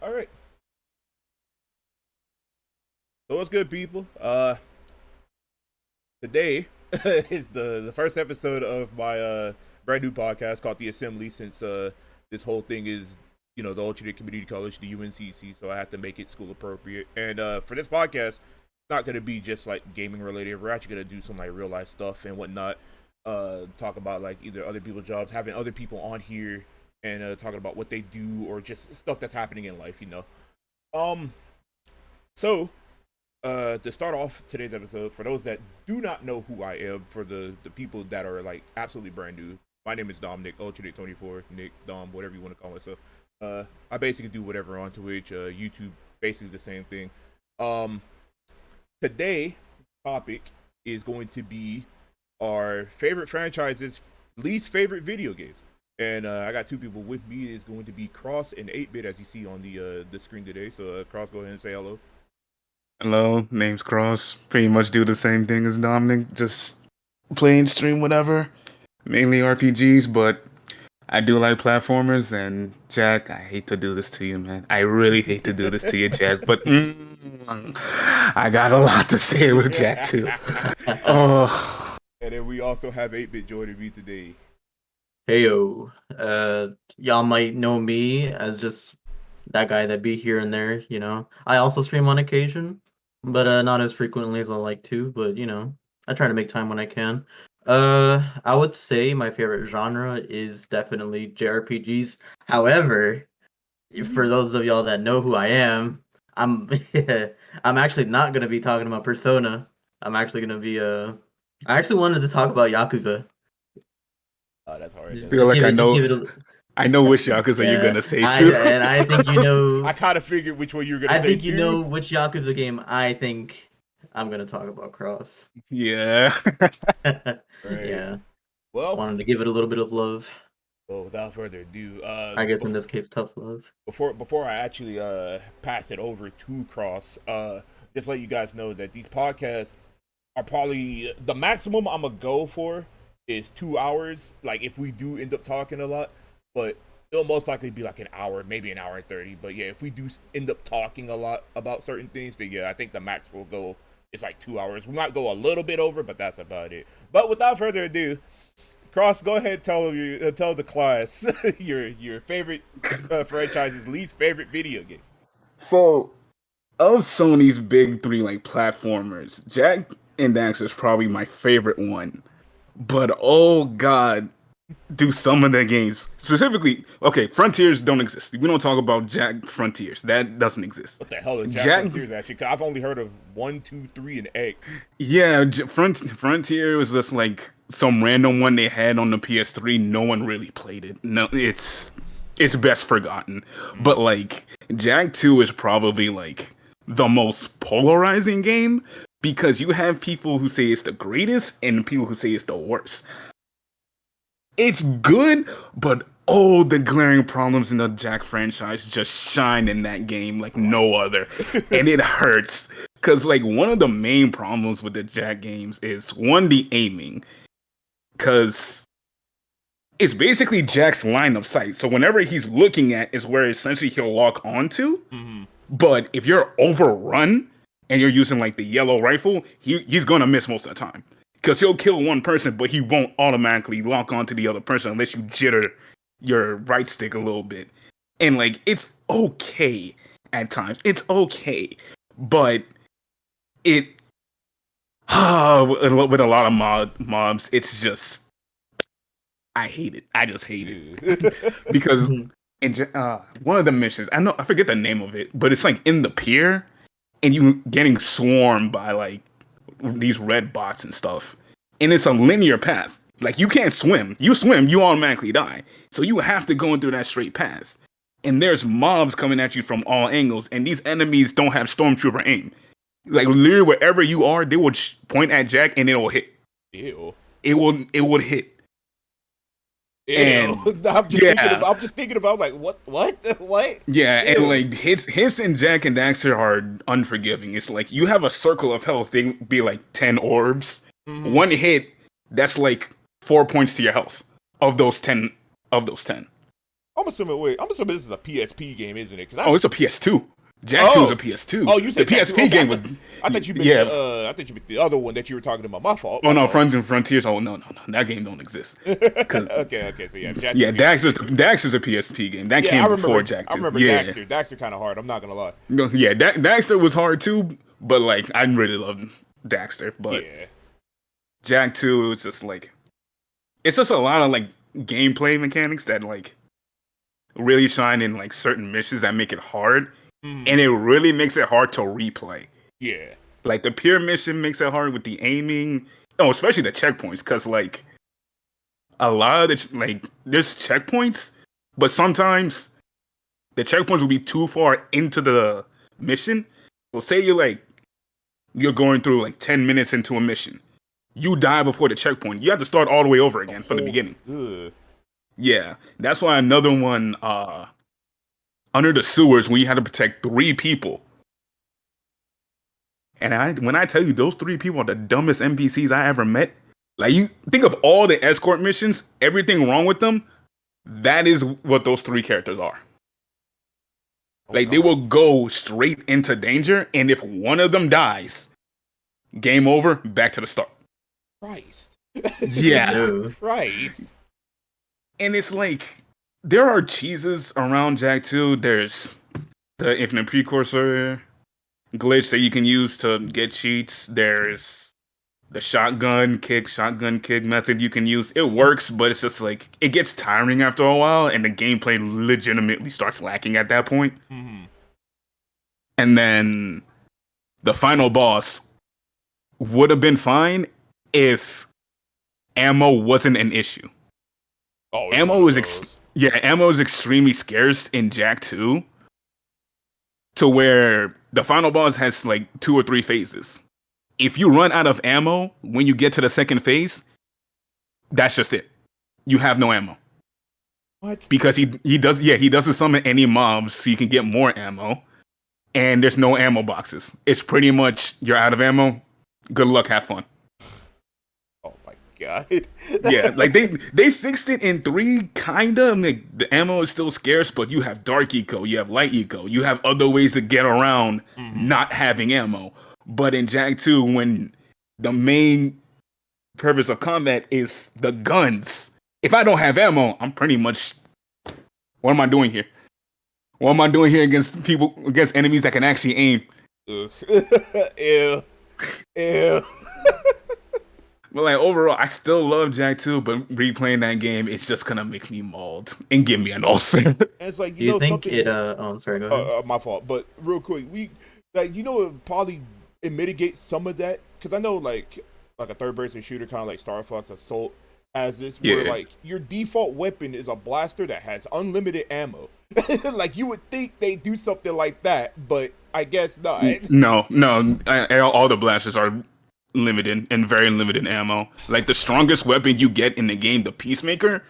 All right. So what's good, people? Today is the first episode of my brand new podcast called The Assembly. Since this whole thing is the alternate community college, the UNCC, so I have to make it school appropriate. And for this podcast, it's not gonna be just like gaming related. We're actually gonna do some like real life stuff and whatnot. Talk about like either other people's jobs, having other people on here, and talking about what they do or just stuff that's happening in life. Um. So to start off today's episode, for those that do not know who I am, for the people that are like absolutely brand new, my name is Dominic, Ultranate24, Nick, Dom, whatever you want to call myself. I basically do whatever on Twitch, YouTube, basically the same thing. Um, Today, topic is going to be our favorite franchises, least favorite video games. And I got two people with me. It's going to be Cross and 8-Bit, as you see on the screen today. So, Cross, go ahead and say hello. Hello, name's Cross. Pretty much do the same thing as Dominic, just play and stream whatever. Mainly RPGs, but I do like platformers. And Jack, I hate to do this to you, man. I really hate to do this to you, Jack. But I got a lot to say with Jack too. Oh, And then we also have 8-Bit joining me today. Heyo, y'all might know me as just that guy that be here and there. I also stream on occasion, but not as frequently as I like to, but I try to make time when I can. I would say my favorite genre is definitely JRPGs. However, for those of y'all that know who I am, I'm I'm actually not gonna be talking about Persona. I'm actually gonna be I actually wanted to talk about Yakuza. Oh, that's hard. I feel like I know. I know which Yakuza you're gonna say too. And I think you know. I kind of figured which one you were gonna say. I think too. you know which Yakuza game I think I'm gonna talk about. Cross. Yeah. Right. Yeah. Well, wanted to give it a little bit of love. Well, without further ado, I guess in this case, tough love. Before I actually pass it over to Cross, just let you guys know that these podcasts are probably the maximum I'm gonna go for is 2 hours. Like if we do end up talking a lot, but it'll most likely be like an hour, maybe an hour and 30. But yeah, if we do end up talking a lot about certain things, then yeah, I think the max will go is like 2 hours. We might go a little bit over, but that's about it. But without further ado, Cross, go ahead and tell the class your favorite franchise's least favorite video game. So, of Sony's big three like platformers, Jack and Daxter is probably my favorite one. But oh god, do some of the games specifically? Okay, Frontiers don't exist. We don't talk about Jack Frontiers. That doesn't exist. What the hell is Jack Frontiers actually? Cause I've only heard of 1, 2, 3, and X. Yeah, Frontier was just like some random one they had on the PS3. No one really played it. No, it's best forgotten. But like Jack 2 is probably like the most polarizing game because you have people who say it's the greatest and people who say it's the worst. It's good, but the glaring problems in the Jack franchise just shine in that game like no other. And it hurts. Because, like, one of the main problems with the Jack games is, one, the aiming. Because it's basically Jack's line of sight. So whenever he's looking at is where essentially he'll lock onto. Mm-hmm. But if you're overrun and you're using, like, the yellow rifle, he's going to miss most of the time. Because he'll kill one person, but he won't automatically lock onto the other person unless you jitter your right stick a little bit. And, like, it's okay at times. It's okay. But it... with a lot of mobs, it's just... I hate it. I just hate it. Because in one of the missions, I forget the name of it, but it's, like, in the pier, and you getting swarmed by, like, these red bots and stuff. And it's a linear path. Like, you can't swim. You swim, you automatically die. So you have to go through that straight path. And there's mobs coming at you from all angles, and these enemies don't have stormtrooper aim. Like, literally, wherever you are, they will point at Jack, and it'll hit. Ew. It would hit. Ew. And I'm just thinking about like what? Yeah, Ew. and like hits and Jack and Daxter are unforgiving. It's like you have a circle of health. They be like 10 orbs. Mm-hmm. One hit, that's like 4 points to your health of those 10. I'm assuming this is a PSP game, isn't it? Oh, it's a PS2. Jak 2 is a PS2. Oh, you said the PSP game was. I thought you meant yeah. I thought you meant the other one that you were talking about. My fault. Oh no, Frontiers. Oh no, that game don't exist. Okay. So Jak. Yeah, Dax is a PSP game that came before Jak 2. I remember Daxter. Daxter kind of hard. I'm not gonna lie. No, yeah, Daxter was hard too, but like I really loved Daxter. But Jak 2 was just like, it's just a lot of like gameplay mechanics that like really shine in like certain missions that make it hard. And it really makes it hard to replay. Yeah. Like the pure mission makes it hard with the aiming. Oh, especially the checkpoints. Because like a lot of the, like, there's checkpoints, but sometimes the checkpoints will be too far into the mission. So say you're going through like 10 minutes into a mission. You die before the checkpoint. You have to start all the way over again from the beginning. Ugh. Yeah. That's why another one, Under the Sewers, when you had to protect 3 people. And when I tell you those 3 people are the dumbest NPCs I ever met, like you think of all the escort missions, everything wrong with them, that is what those 3 characters are. They will go straight into danger, and if one of them dies, game over, back to the start. Christ. Yeah. Christ. And it's like, there are cheeses around Jak 2. There's the Infinite Precursor glitch that you can use to get cheats. There's the shotgun kick method you can use. It works, but it's just like, it gets tiring after a while, and the gameplay legitimately starts lacking at that point. And then the final boss would have been fine if ammo wasn't an issue. Oh, ammo is extremely scarce in Jak 2, to where the final boss has like 2 or 3 phases. If you run out of ammo when you get to the second phase, that's just it. You have no ammo. What? Because he doesn't summon any mobs so you can get more ammo, and there's no ammo boxes. It's pretty much, you're out of ammo. Good luck, have fun. Oh my god. Yeah, like they fixed it in 3, kinda. Like, the ammo is still scarce, but you have dark eco, you have light eco, you have other ways to get around not having ammo. But in Jak 2, when the main purpose of combat is the guns, if I don't have ammo, I'm pretty much, what am I doing here? What am I doing here against enemies that can actually aim? Ew. But like, overall, I still love Jak 2, but replaying that game, it's just gonna make me mauled and give me an ulcer. And it's like, Do you think it? Oh, I'm sorry. Go ahead. My fault. But real quick, it mitigates some of that, because I know like a third-person shooter, kind of like Star Fox Assault, has this where like your default weapon is a blaster that has unlimited ammo. Like, you would think they do something like that, but I guess not. No, all the blasters are limited and very limited ammo. Like, the strongest weapon you get in the game, the Peacemaker,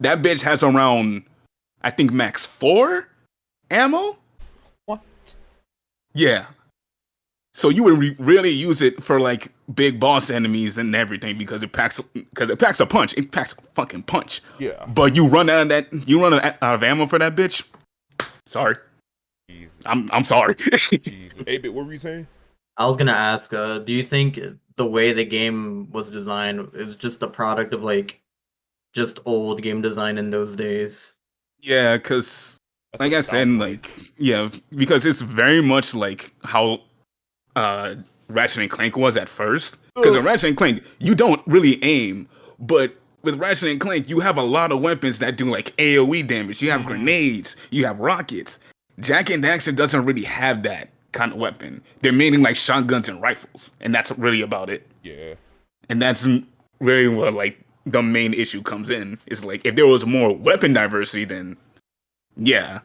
that bitch has around, I think, max 4 ammo. What? Yeah. So you would really use it for like big boss enemies and everything, because it packs a punch. It packs a fucking punch. Yeah. But you run out of ammo for that bitch. Sorry. Jesus. I'm sorry. Jesus. Hey, what were you saying? I was gonna ask, do you think the way the game was designed is just a product of like just old game design in those days? Yeah, because like I said, because it's very much like how Ratchet and Clank was at first. Because in Ratchet and Clank, you don't really aim, but with Ratchet and Clank, you have a lot of weapons that do like AoE damage. You have grenades, you have rockets. Jak and Daxter doesn't really have that kind of weapon. They're mainly like shotguns and rifles, and that's really about it. Yeah. And that's really what like the main issue comes in. Is like, if there was more weapon diversity, then yeah.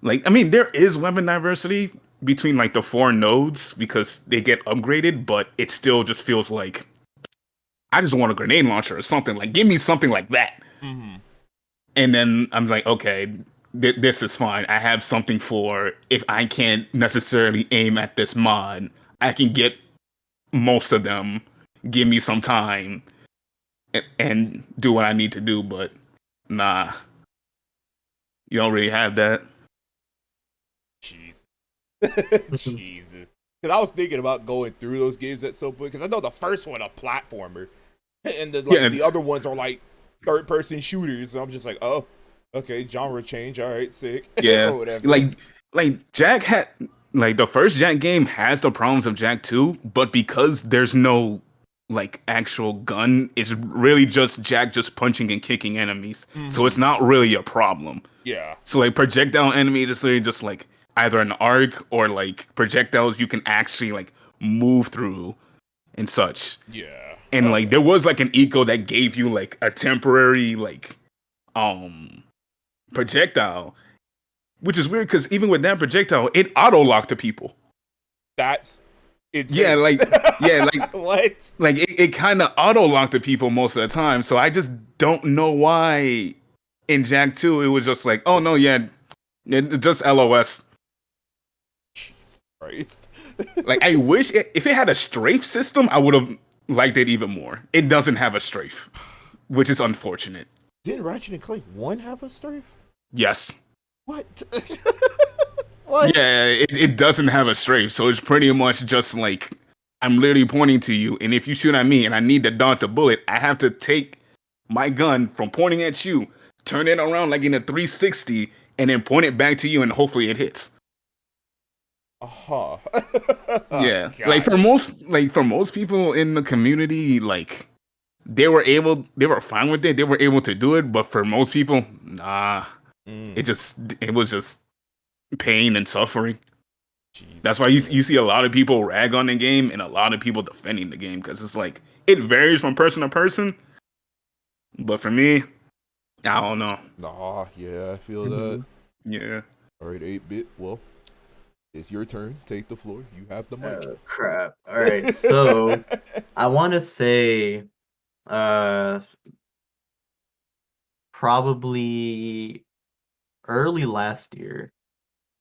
Like, I mean, there is weapon diversity between like the 4 nodes because they get upgraded, but it still just feels like, I just want a grenade launcher or something. Like, give me something like that. And then I'm like, okay, this is fine. I have something for if I can't necessarily aim at this mod, I can get most of them. Give me some time and do what I need to do. But nah, You don't really have that. Jeez. Jesus. Because I was thinking about going through those games at some point. Because I know the first one a platformer, and the other ones are like third person shooters. So I'm just like, oh, okay, genre change. All right, sick. Yeah, or whatever. like Jack had like the first Jack game has the problems of Jack 2, but because there's no like actual gun, it's really just Jack just punching and kicking enemies. So it's not really a problem. Yeah. So like projectile enemies is literally just like either an arc or like projectiles you can actually like move through and such. Yeah. And like there was like an eco that gave you like a temporary like projectile, which is weird because even with that projectile, it auto locked to people. That's insane. Yeah, like what? Like it kind of auto locked to people most of the time. So I just don't know why in Jack 2 it was just like, oh no, yeah, just LOS. Jesus Christ. Like I wish if it had a strafe system, I would have liked it even more. It doesn't have a strafe, which is unfortunate. Didn't Ratchet and Clank 1 have a strafe? Yes. What? What? Yeah, it doesn't have a strafe, so it's pretty much just like I'm literally pointing to you, and if you shoot at me and I need to dodge the bullet, I have to take my gun from pointing at you, turn it around like in a 360, and then point it back to you, and hopefully it hits. Uh-huh. Yeah, God. like for most people in the community, like they were fine with it, they were able to do it, but for most people, nah, it was just pain and suffering. Jeez. That's why you see a lot of people rag on the game and a lot of people defending the game because it's like it varies from person to person. But for me, I don't know. Nah, yeah, I feel that. Yeah. All right, 8-bit. Well, it's your turn. Take the floor. You have the mic. Oh, crap. All right. So I want to say probably early last year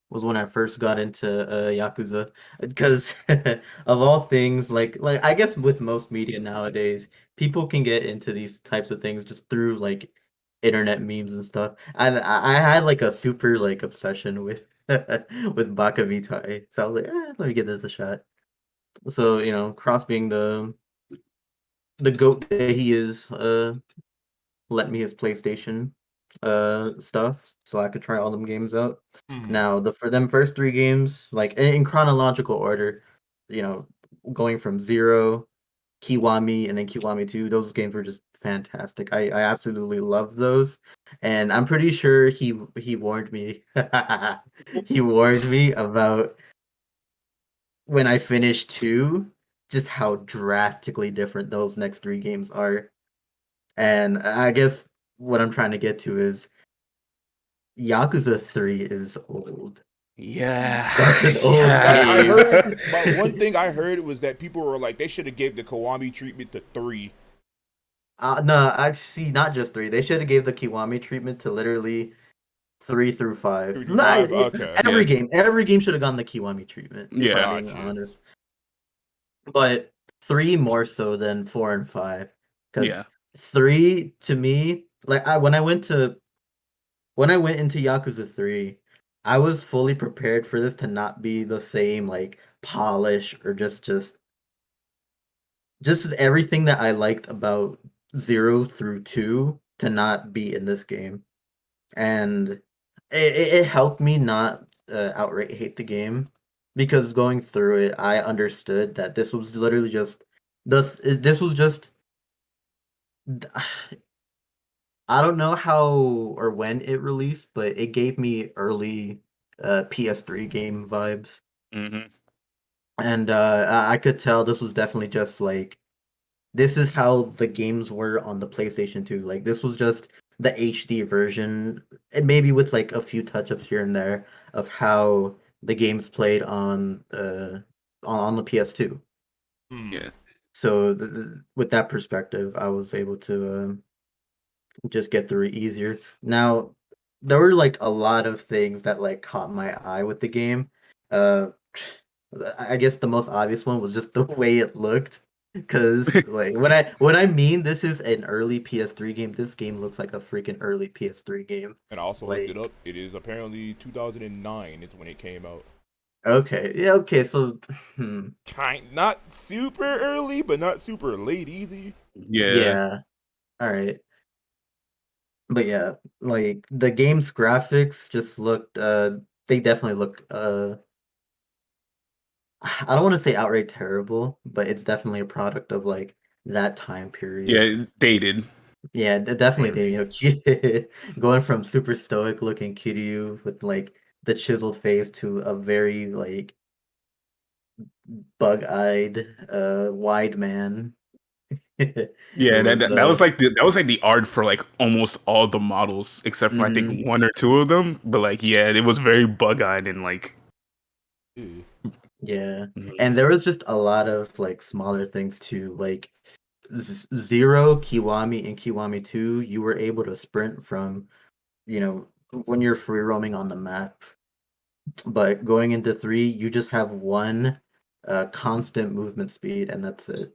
was when I first got into Yakuza because of all things like I guess with most media nowadays people can get into these types of things just through like internet memes and stuff and I had like a super like obsession with with Baka Vitae so I was like let me give this a shot so Cross being the goat that he is lent me his PlayStation stuff so I could try all them games out. Now for them first three games, like in chronological order, you know, going from Zero, Kiwami, and then Kiwami 2, those games were just fantastic. I absolutely love those. And I'm pretty sure he warned me. He warned me about when I finished 2, just how drastically different those next three games are. And I guess what I'm trying to get to is Yakuza 3 is old. Yeah. That's an old I game. heard, but one thing I heard was that people were like, they should have gave the Kiwami treatment to 3. No, I see. Not just 3. They should have gave the Kiwami treatment to literally 3 through 5. 3 to 5? Okay. Every game should have gotten the Kiwami treatment. If Yeah. I'm being honest, but 3 more so than 4 and 5, because Yeah. 3 to me, like when I went into Yakuza 3, I was fully prepared for this to not be the same like polish or just everything that I liked about 0 through 2 to not be in this game. And it helped me not outright hate the game because going through it, I understood that this was literally just this was just I don't know how or when it released, but it gave me early PS3 game vibes. Mm-hmm. And I could tell this was definitely just like this is how the games were on the PlayStation 2. Like this was just the HD version, and maybe with like a few touch-ups here and there of how the games played on the PS2. Yeah. So with that perspective, I was able to just get through it easier. Now, there were like a lot of things that like caught my eye with the game. Uh, I guess the most obvious one was just the way it looked. Because like when I mean this is an early PS3 game, this game looks like a freaking early PS3 game. And I also looked it Like up. It is apparently 2009 is when it came out. okay, yeah, okay, so Not super early, but not super late either. Yeah, yeah, all right. But yeah, like the game's graphics just looked they definitely look I don't want to say outright terrible, but it's definitely a product of like that time period. yeah, dated. Yeah, definitely they, Very. you know, going from super stoic looking Kiryu with like the chiseled face to a very like bug-eyed wide man. It Yeah, was that was like the art for like almost all the models except for I mhm, think one or two of them. But like, yeah, it was very bug eyed and like, Ew. yeah. mhm. And there was just a lot of like smaller things too, like Zero, Kiwami, and Kiwami 2, you were able to sprint from, you know, when you're free roaming on the map. But going into 3, you just have one constant movement speed, and that's it.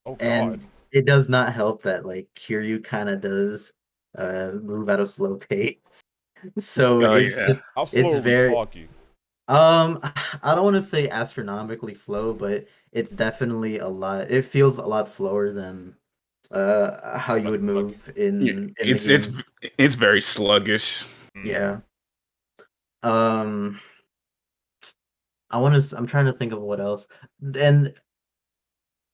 Oh God. And it does not help that like Kiryu kind of does move at a slow pace. So Oh it's yeah, just How it's slow are we very talking? I don't want to say astronomically slow, but it's definitely a lot. It feels a lot slower than how you would Like move yeah, in the game. it's very sluggish. mm, Yeah. Um I'm trying to think of what else. And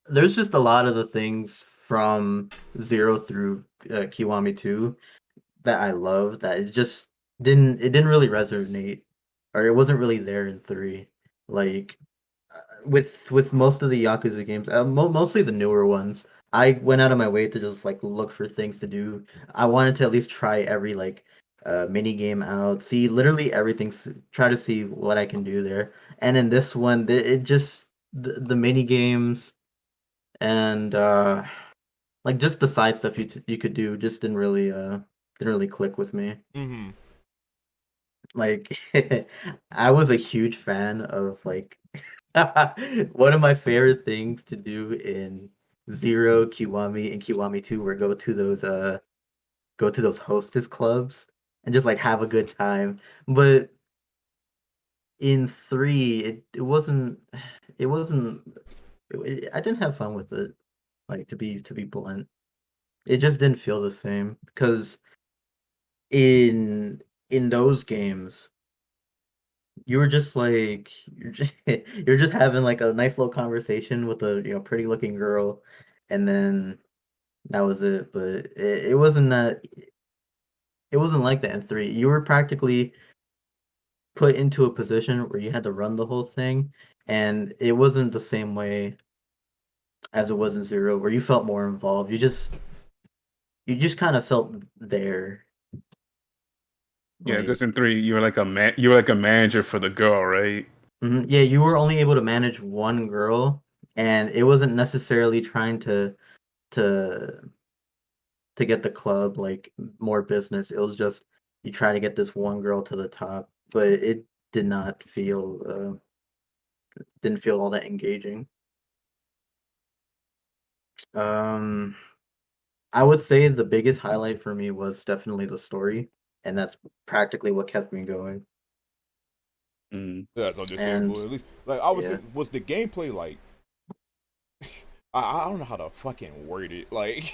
there's just a lot of the things from 0 through Kiwami 2 that I love that is just didn't really resonate or it wasn't really there in 3. Like with most of the Yakuza games, mostly the newer ones, I went out of my way to just like look for things to do. I wanted to at least try every like mini game out, see literally everything, try to see what I can do there. And in this one, it just the mini games and like just the side stuff you could do just didn't really click with me. mm-hmm. Like I was a huge fan of like one of my favorite things to do in Zero, Kiwami, and Kiwami 2 were go to those hostess clubs and just like have a good time. But in 3 it wasn't I didn't have fun with it. Like to be blunt. It just didn't feel the same because in those games you were just like you're just having like a nice little conversation with a pretty looking girl, and then that was it. But it wasn't like that in 3. You were practically put into a position where you had to run the whole thing, and it wasn't the same way as it was in 0, where you felt more involved. You just kind of felt there, Yeah, because like in three you were like you were like a manager for the girl, right? mhm, yeah, you were only able to manage one girl, and it wasn't necessarily trying to get the club like more business. It was just you try to get this one girl to the top, but it did not feel didn't feel all that engaging. Um, I would say the biggest highlight for me was definitely the story, and that's practically what kept me going. Mm. That's And understandable. At least, like I was, yeah, was the gameplay like? I don't know how to fucking word it. Like,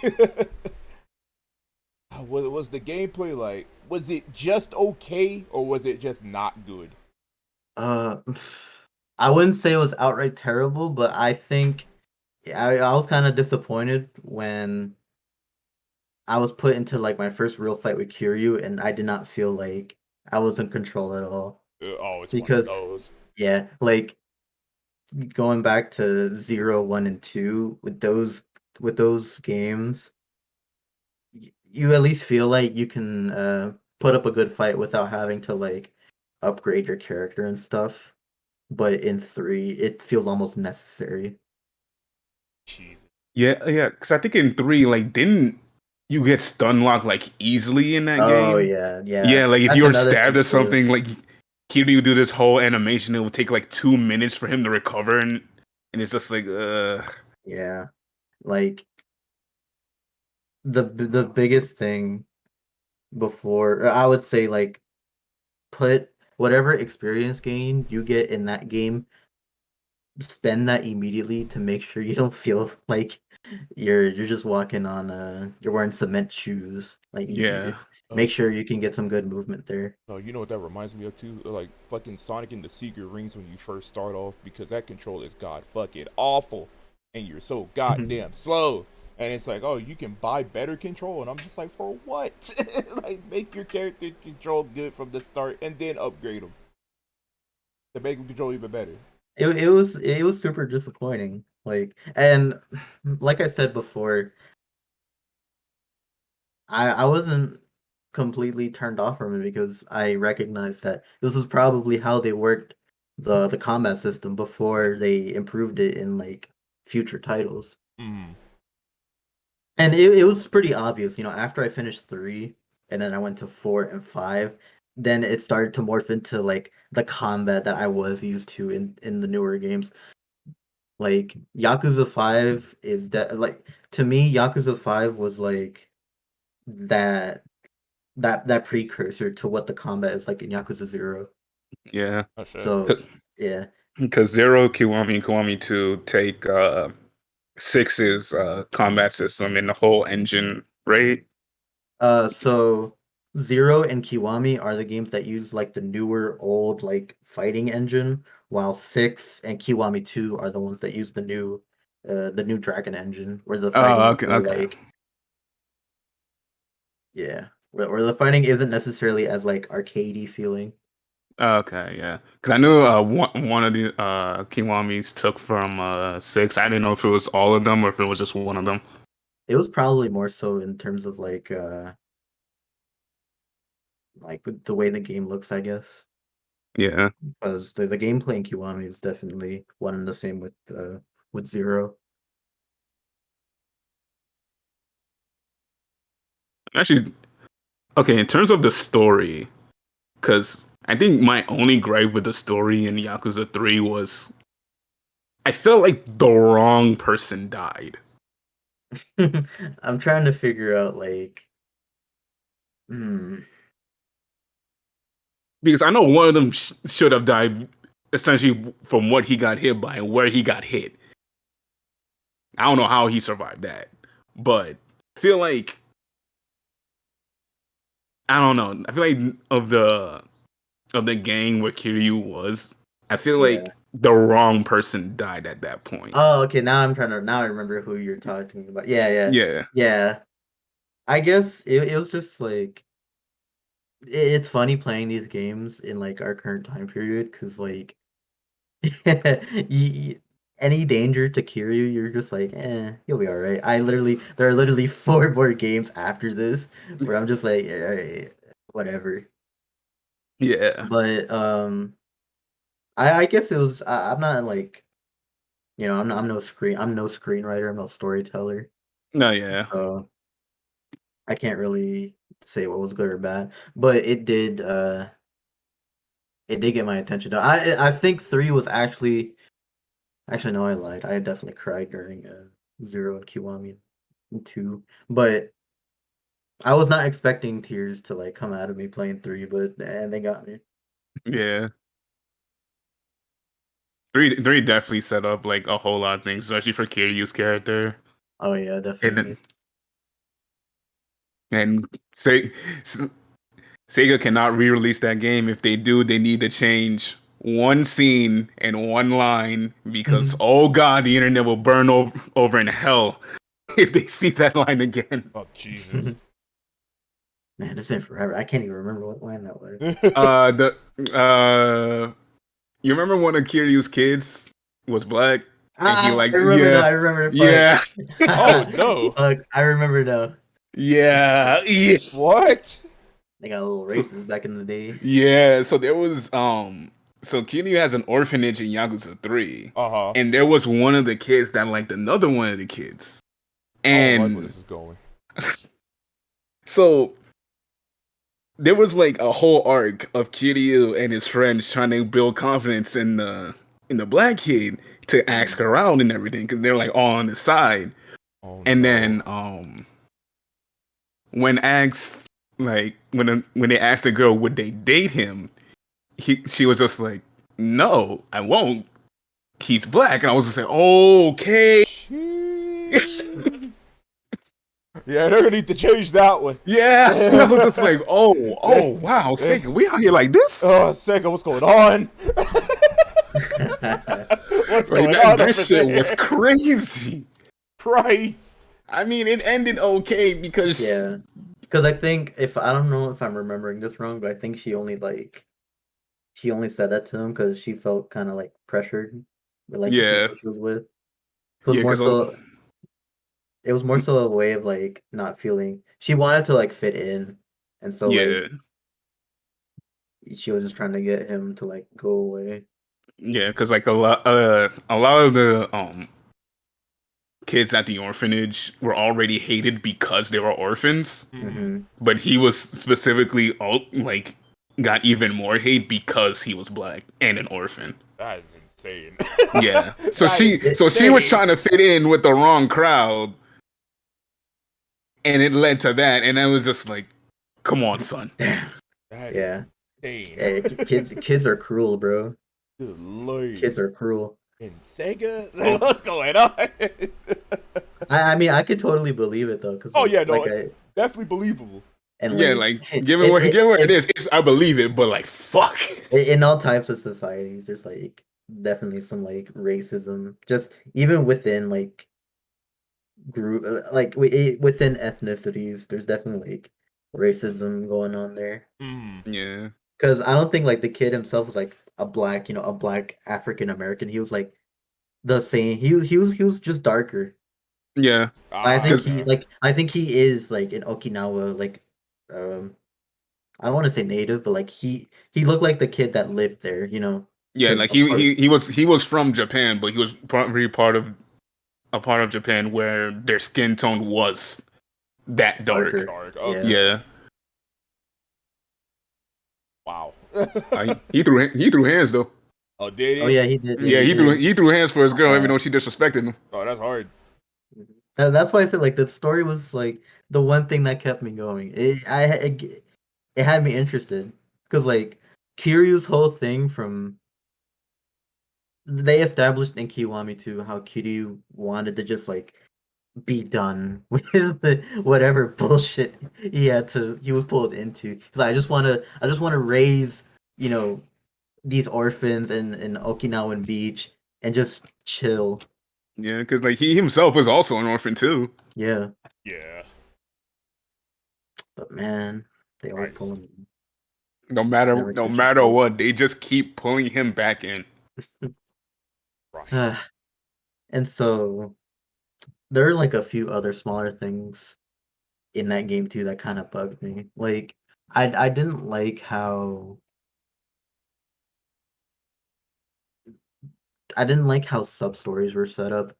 was the gameplay like? Was it just okay, or was it just not good? uh, I wouldn't say it was outright terrible, but I think I was kind of disappointed when I was put into like my first real fight with Kiryu, and I did not feel like I was in control at all. Oh, it's one of Because those. yeah, like going back to 0, 1, and 2 with those games, you at least feel like you can put up a good fight without having to like upgrade your character and stuff. But in 3, it feels almost necessary. Jesus. Yeah. Because I think in three, like, didn't you get stun locked like easily in that Oh game? yeah, yeah. Yeah, like if That's you were another stabbed thing or too. something, like Kiryu do this whole animation, it would take like 2 minutes for him to recover, and it's just like, Yeah, like the biggest thing before I would say like put whatever experience gain you get in that game, spend that immediately to make sure you don't feel like you're just walking on you're wearing cement shoes. Like Yeah. make So, sure you can get some good movement there. oh, you know what that reminds me of too? Like fucking Sonic and the Secret Rings when you first start off, because that control is god fucking awful, and you're so goddamn slow. And it's like, oh, you can buy better control, and I'm just like, for what? Like, make your character control good from the start, and then upgrade them to make them control even better. It was super disappointing. Like and like I said before, I wasn't completely turned off from it because I recognized that this was probably how they worked the combat system before they improved it in like future titles. Mm. And it was pretty obvious, after I finished three and then I went to four and five, then it started to morph into like the combat that I was used to in the newer games. Like Yakuza 5 is that like to me Yakuza 5 was like that that precursor to what the combat is like in Yakuza 0. Yeah. Oh shit. So, yeah. Because Zero, Kiwami, and Kiwami 2 take Six's combat system and the whole engine, right? So Zero and Kiwami are the games that use like the newer old like fighting engine, while 6 and Kiwami 2 are the ones that use the new Dragon engine, where the fighting Oh, is okay, more okay. like yeah, where the fighting isn't necessarily as like arcadey feeling. Okay, yeah. Because I knew one of the Kiwamis took from 6. I didn't know if it was all of them or if it was just one of them. It was probably more so in terms of like the way the game looks, I guess. Yeah. Because the gameplay in Kiwami is definitely one and the same with Zero. Actually, okay, in terms of the story, because I think my only gripe with the story in Yakuza 3 was I felt like the wrong person died. I'm trying to figure out like hmm. Because I know one of them should have died essentially from what he got hit by and where he got hit. I don't know how he survived that, but I feel like I don't know. I feel like of the gang where Kiryu was, I feel Yeah. like the wrong person died at that point. Oh, okay. Now I remember who you're talking about. Yeah, yeah, Yeah, yeah. I guess it was just like it's funny playing these games in like our current time period because like you, any danger to Kiryu, you're just like, you'll be all right. There are literally four more games after this where I'm just like, all right, whatever. yeah, But I guess it was. I'm not like I'm no screenwriter. I'm no storyteller. no, yeah, So I can't really say what was good or bad. But it did get my attention. I think three was actually no, I lied. I definitely cried during Zero and Kiwami and two. But I was not expecting tears to like come out of me playing three, but and they got me. yeah. Three definitely set up like a whole lot of things, especially for Kiryu's character. Oh yeah, And definitely. and say Sega cannot re-release that game. If they do, they need to change one scene and one line because oh god, the internet will burn over in hell if they see that line again. Oh Jesus. Man, it's been forever. I can't even remember what line that was. The you remember one of Kiryu's kids was black and he like I remember now. yeah I remember yeah the Oh part. no. Fuck, I remember now. yeah yes. What? They got a little So racist back in the day. yeah, so there was so Kiryu has an orphanage in Yakuza 3. Uh huh. And there was one of the kids that liked another one of the kids. I don't like where And this is going. so there was like a whole arc of Kiryu and his friends trying to build confidence in the black kid. to ask her out and everything because they're like all on the side. Oh, And no. then when asked when they asked the girl would they date him, she was just like, no, I won't. He's black, and I was just like, okay. Yeah, they're gonna need to change that one. Yeah, I was just like, oh wow, Sega, we out here like this? Oh, Sega, what's going on? What's Like going that, on? that over shit there? was crazy. Christ. I mean, it ended okay because Yeah, because I think if I don't know if I'm remembering this wrong, but I think she only said that to him because she felt kind of like pressured with like the yeah, people she was with. So yeah, because it was more so a way of like not feeling. She wanted to like fit in, and so like yeah, she was just trying to get him to like go away. yeah, because like a lot of the kids at the orphanage were already hated because they were orphans, Mm-hmm. but he was specifically like got even more hate because he was black and an orphan. That is insane. Yeah. So That is she was insane. trying to fit in with the wrong crowd, and it led to that, and I was just like, come on, son. Damn. That is Yeah. insane. Yeah, kids are cruel, bro. Good lord. Kids are cruel. In Sega? Like, what's going on? I mean, I could totally believe it though, because Oh yeah, no, like it's definitely believable. and Yeah, like like given where it it, is, I believe it, but like fuck. in all types of societies, there's like definitely some like racism, just even within like group, like within ethnicities, there's definitely like racism going on there. Mm. Yeah. Because I don't think like the kid himself was like a black, a black African American. He was like the same. He was just darker. Yeah. Ah, yeah. I think he is like in Okinawa, like um I don't want to say native, but like he looked like the kid that lived there, Yeah, because like he was from Japan, but he was probably part of a part of Japan where their skin tone was that dark. darker. Dark. Yeah. Okay. Yeah. Wow. He threw hands though. Oh, did Oh he? yeah, he did. Yeah, Yeah, he did. he threw hands for his girl, even Uh, though she disrespected him. Oh, that's hard. that's why I said like the story was like the one thing that kept me going. It had me interested because like Kiryu's whole thing from they established in Kiwami too how Kiryu wanted to just like be done with whatever bullshit he was pulled into. He's like, I just wanna raise, you know, these orphans in Okinawan Beach and just chill. Yeah, because like he himself was also an orphan too. Yeah. Yeah. But man, they always pull Christ. him. Never No catch a matter break. what, they just keep pulling him back in. Christ. And so there are like a few other smaller things in that game too that kind of bugged me. Like I didn't like how sub stories were set up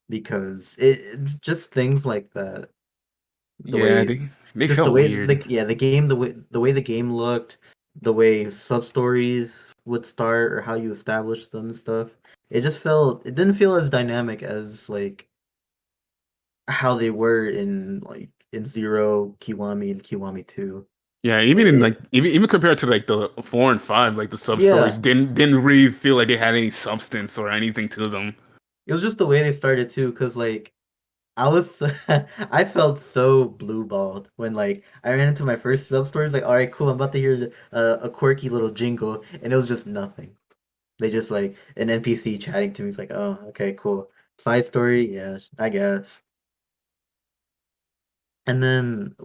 because it's just things like that. The Yeah, way they just the felt way weird. the game the way the game looked, the way sub stories would start or how you establish them and stuff. It didn't feel as dynamic as like how they were in like in Zero, Kiwami, and Kiwami 2. Yeah, even in like even compared to like the 4 and 5, like the sub stories Yeah, didn't really feel like they had any substance or anything to them. it was just the way they started too, because like I felt so blue balled when like I ran into my first sub stories. Like, all right, cool, I'm about to hear a quirky little jingle, and it was just nothing. They just like an NPC chatting to me. It's like, oh, okay, cool. Side story, yeah, I guess. And then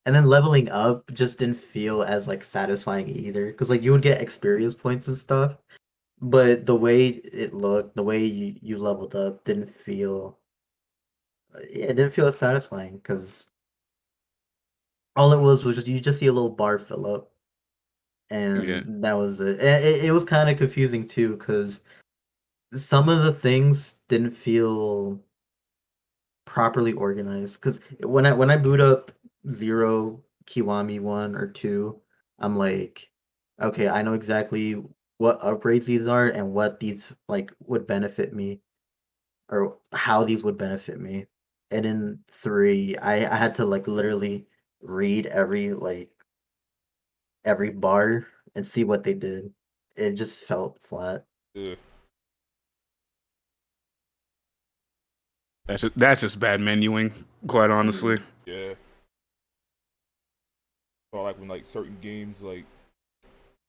leveling up just didn't feel as like satisfying either, because like you would get experience points and stuff, but the way it looked, the way you leveled up it didn't feel as satisfying because all it was just you just see a little bar fill up, Yeah, and that was it. It was kind of confusing too because some of the things didn't feel properly organized. Because when I boot up Zero, Kiwami 1 or 2, I'm like, okay, I know exactly what upgrades these are and what these like would benefit me or how these would benefit me. And in three, I had to like literally read every bar and see what they did. It just felt flat. Ugh. That's just bad menuing, quite honestly. Mm. Yeah. Or like when like certain games like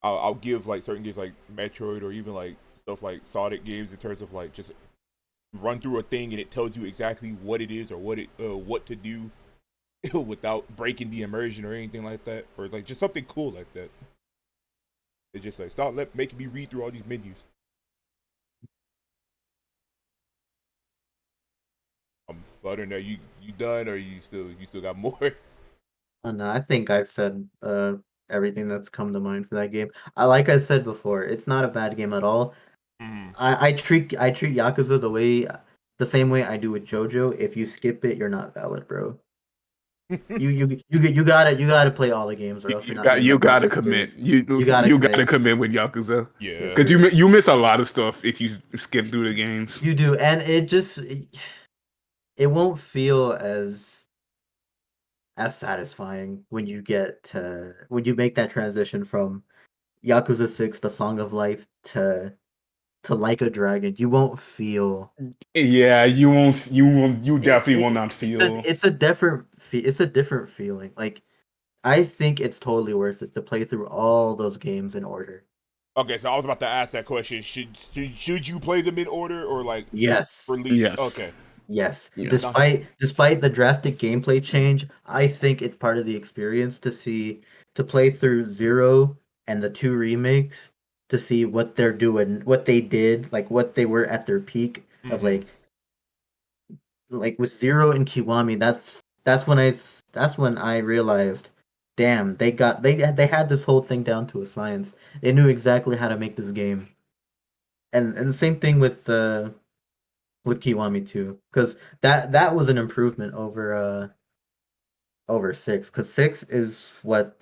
I'll give like certain games like Metroid or even like stuff like Sonic games in terms of like just run through a thing and it tells you exactly what it is or what to do without breaking the immersion or anything like that, or like just something cool like that. It's just like stop making me read through all these menus. But other than that, you done or you still got more? And I think I've said everything that's come to mind for that game. Like I said before, it's not a bad game at all. Mm. I treat Yakuza the same way I do with JoJo. If you skip it, you're not valid, bro. You gotta play all the games or You, else you're you not got getting you the gotta proper commit. experience. You You gotta you gotta commit. commit with Yakuza Yeah. Yes, because sir. you miss a lot of stuff if you skip through the games. You do, and it won't feel as satisfying when you make that transition from Yakuza 6, The Song of Life to Like a Dragon. You won't feel Yeah, you won't. You won't. You definitely will not it's feel. it's a different feeling. Like I think it's totally worth it to play through all those games in order. Okay, so I was about to ask that question. Should you play them in order or like Yes. release? Yes. Okay. Yes. Yes. No. Despite the drastic gameplay change, I think it's part of the experience to play through Zero and the two remakes to see what they're doing, what they did, like what they were at their peak of Mm-hmm. like with Zero and Kiwami. That's when I realized, damn, they had this whole thing down to a science. They knew exactly how to make this game. And the same thing with Kiwami too, because that was an improvement over six, because six is what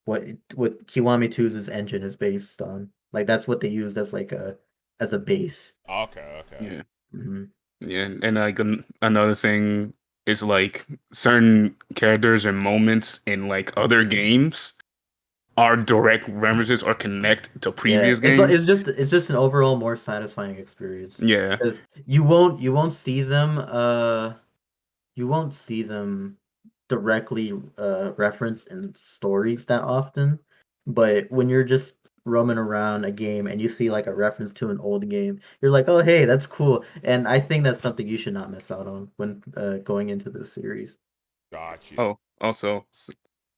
Kiwami two's engine is based on. Like that's what they used as a base. Okay. Okay. Yeah. Hmm. Yeah. And like another thing is like certain characters and moments in like other games are direct references or connect to Yeah, previous it's games. just an overall more satisfying experience Yeah. because you won't see them you won't see them directly referenced in stories that often, but when you're just roaming around a game and you see like a reference to an old game, you're like, oh hey, that's cool. And I think that's something you should not miss out on when going into this series. Gotcha. Oh, also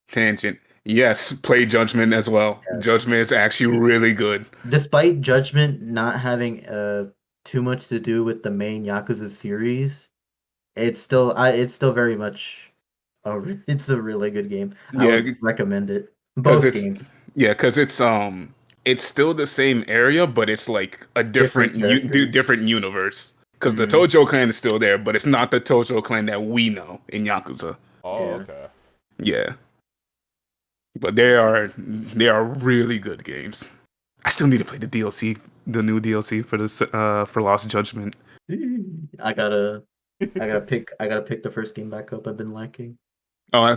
tangent. Yes, play Judgment as well. Yes. Judgment is actually really good. Despite Judgment not having too much to do with the main Yakuza series, it's still very much it's a really good game. I Yeah, would recommend it. because Both it's games, yeah, because it's still the same area, but it's like a different characters. different universe. Because the Hmm. Tojo clan is still there, but it's not the Tojo clan that we know in Yakuza. Oh, Yeah. okay. Yeah, but they are really good games. I still need to play the DLC, the new DLC for this for Lost Judgment. I gotta I gotta pick the first game back up. I've been lacking. Oh, I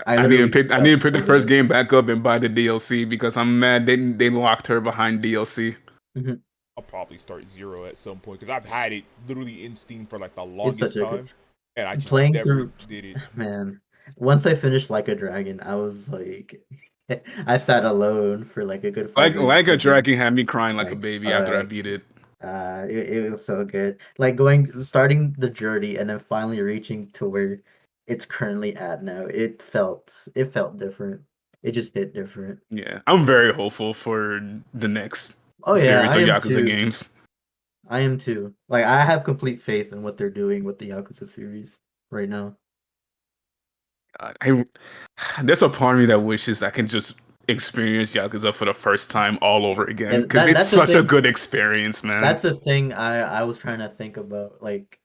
I need to literally pick. I got need to pick so the first good. game back up and buy the DLC because I'm mad they locked her behind DLC. Mhm. I'll probably start zero at some point because I've had it literally in Steam for like the It's such longest a good time, and I just playing never through. did it. Man, once I finished Like a Dragon, I was like, I sat alone for like a good five minutes. Like a dragon had me crying like a Like baby after I fuck. beat it. It was so good. Like starting the journey and then finally reaching to where it's currently at now. It felt different. It just hit different. Yeah, I'm very hopeful for the next Oh yeah, series I of am Yakuza too. games. I am too. Like I have complete faith in what they're doing with the Yakuza series right now. I there's a part of me that wishes I can just experience Yakuza for the first time all over again And because it's that's the such a thing. good experience, man. That's the thing I was trying to think about like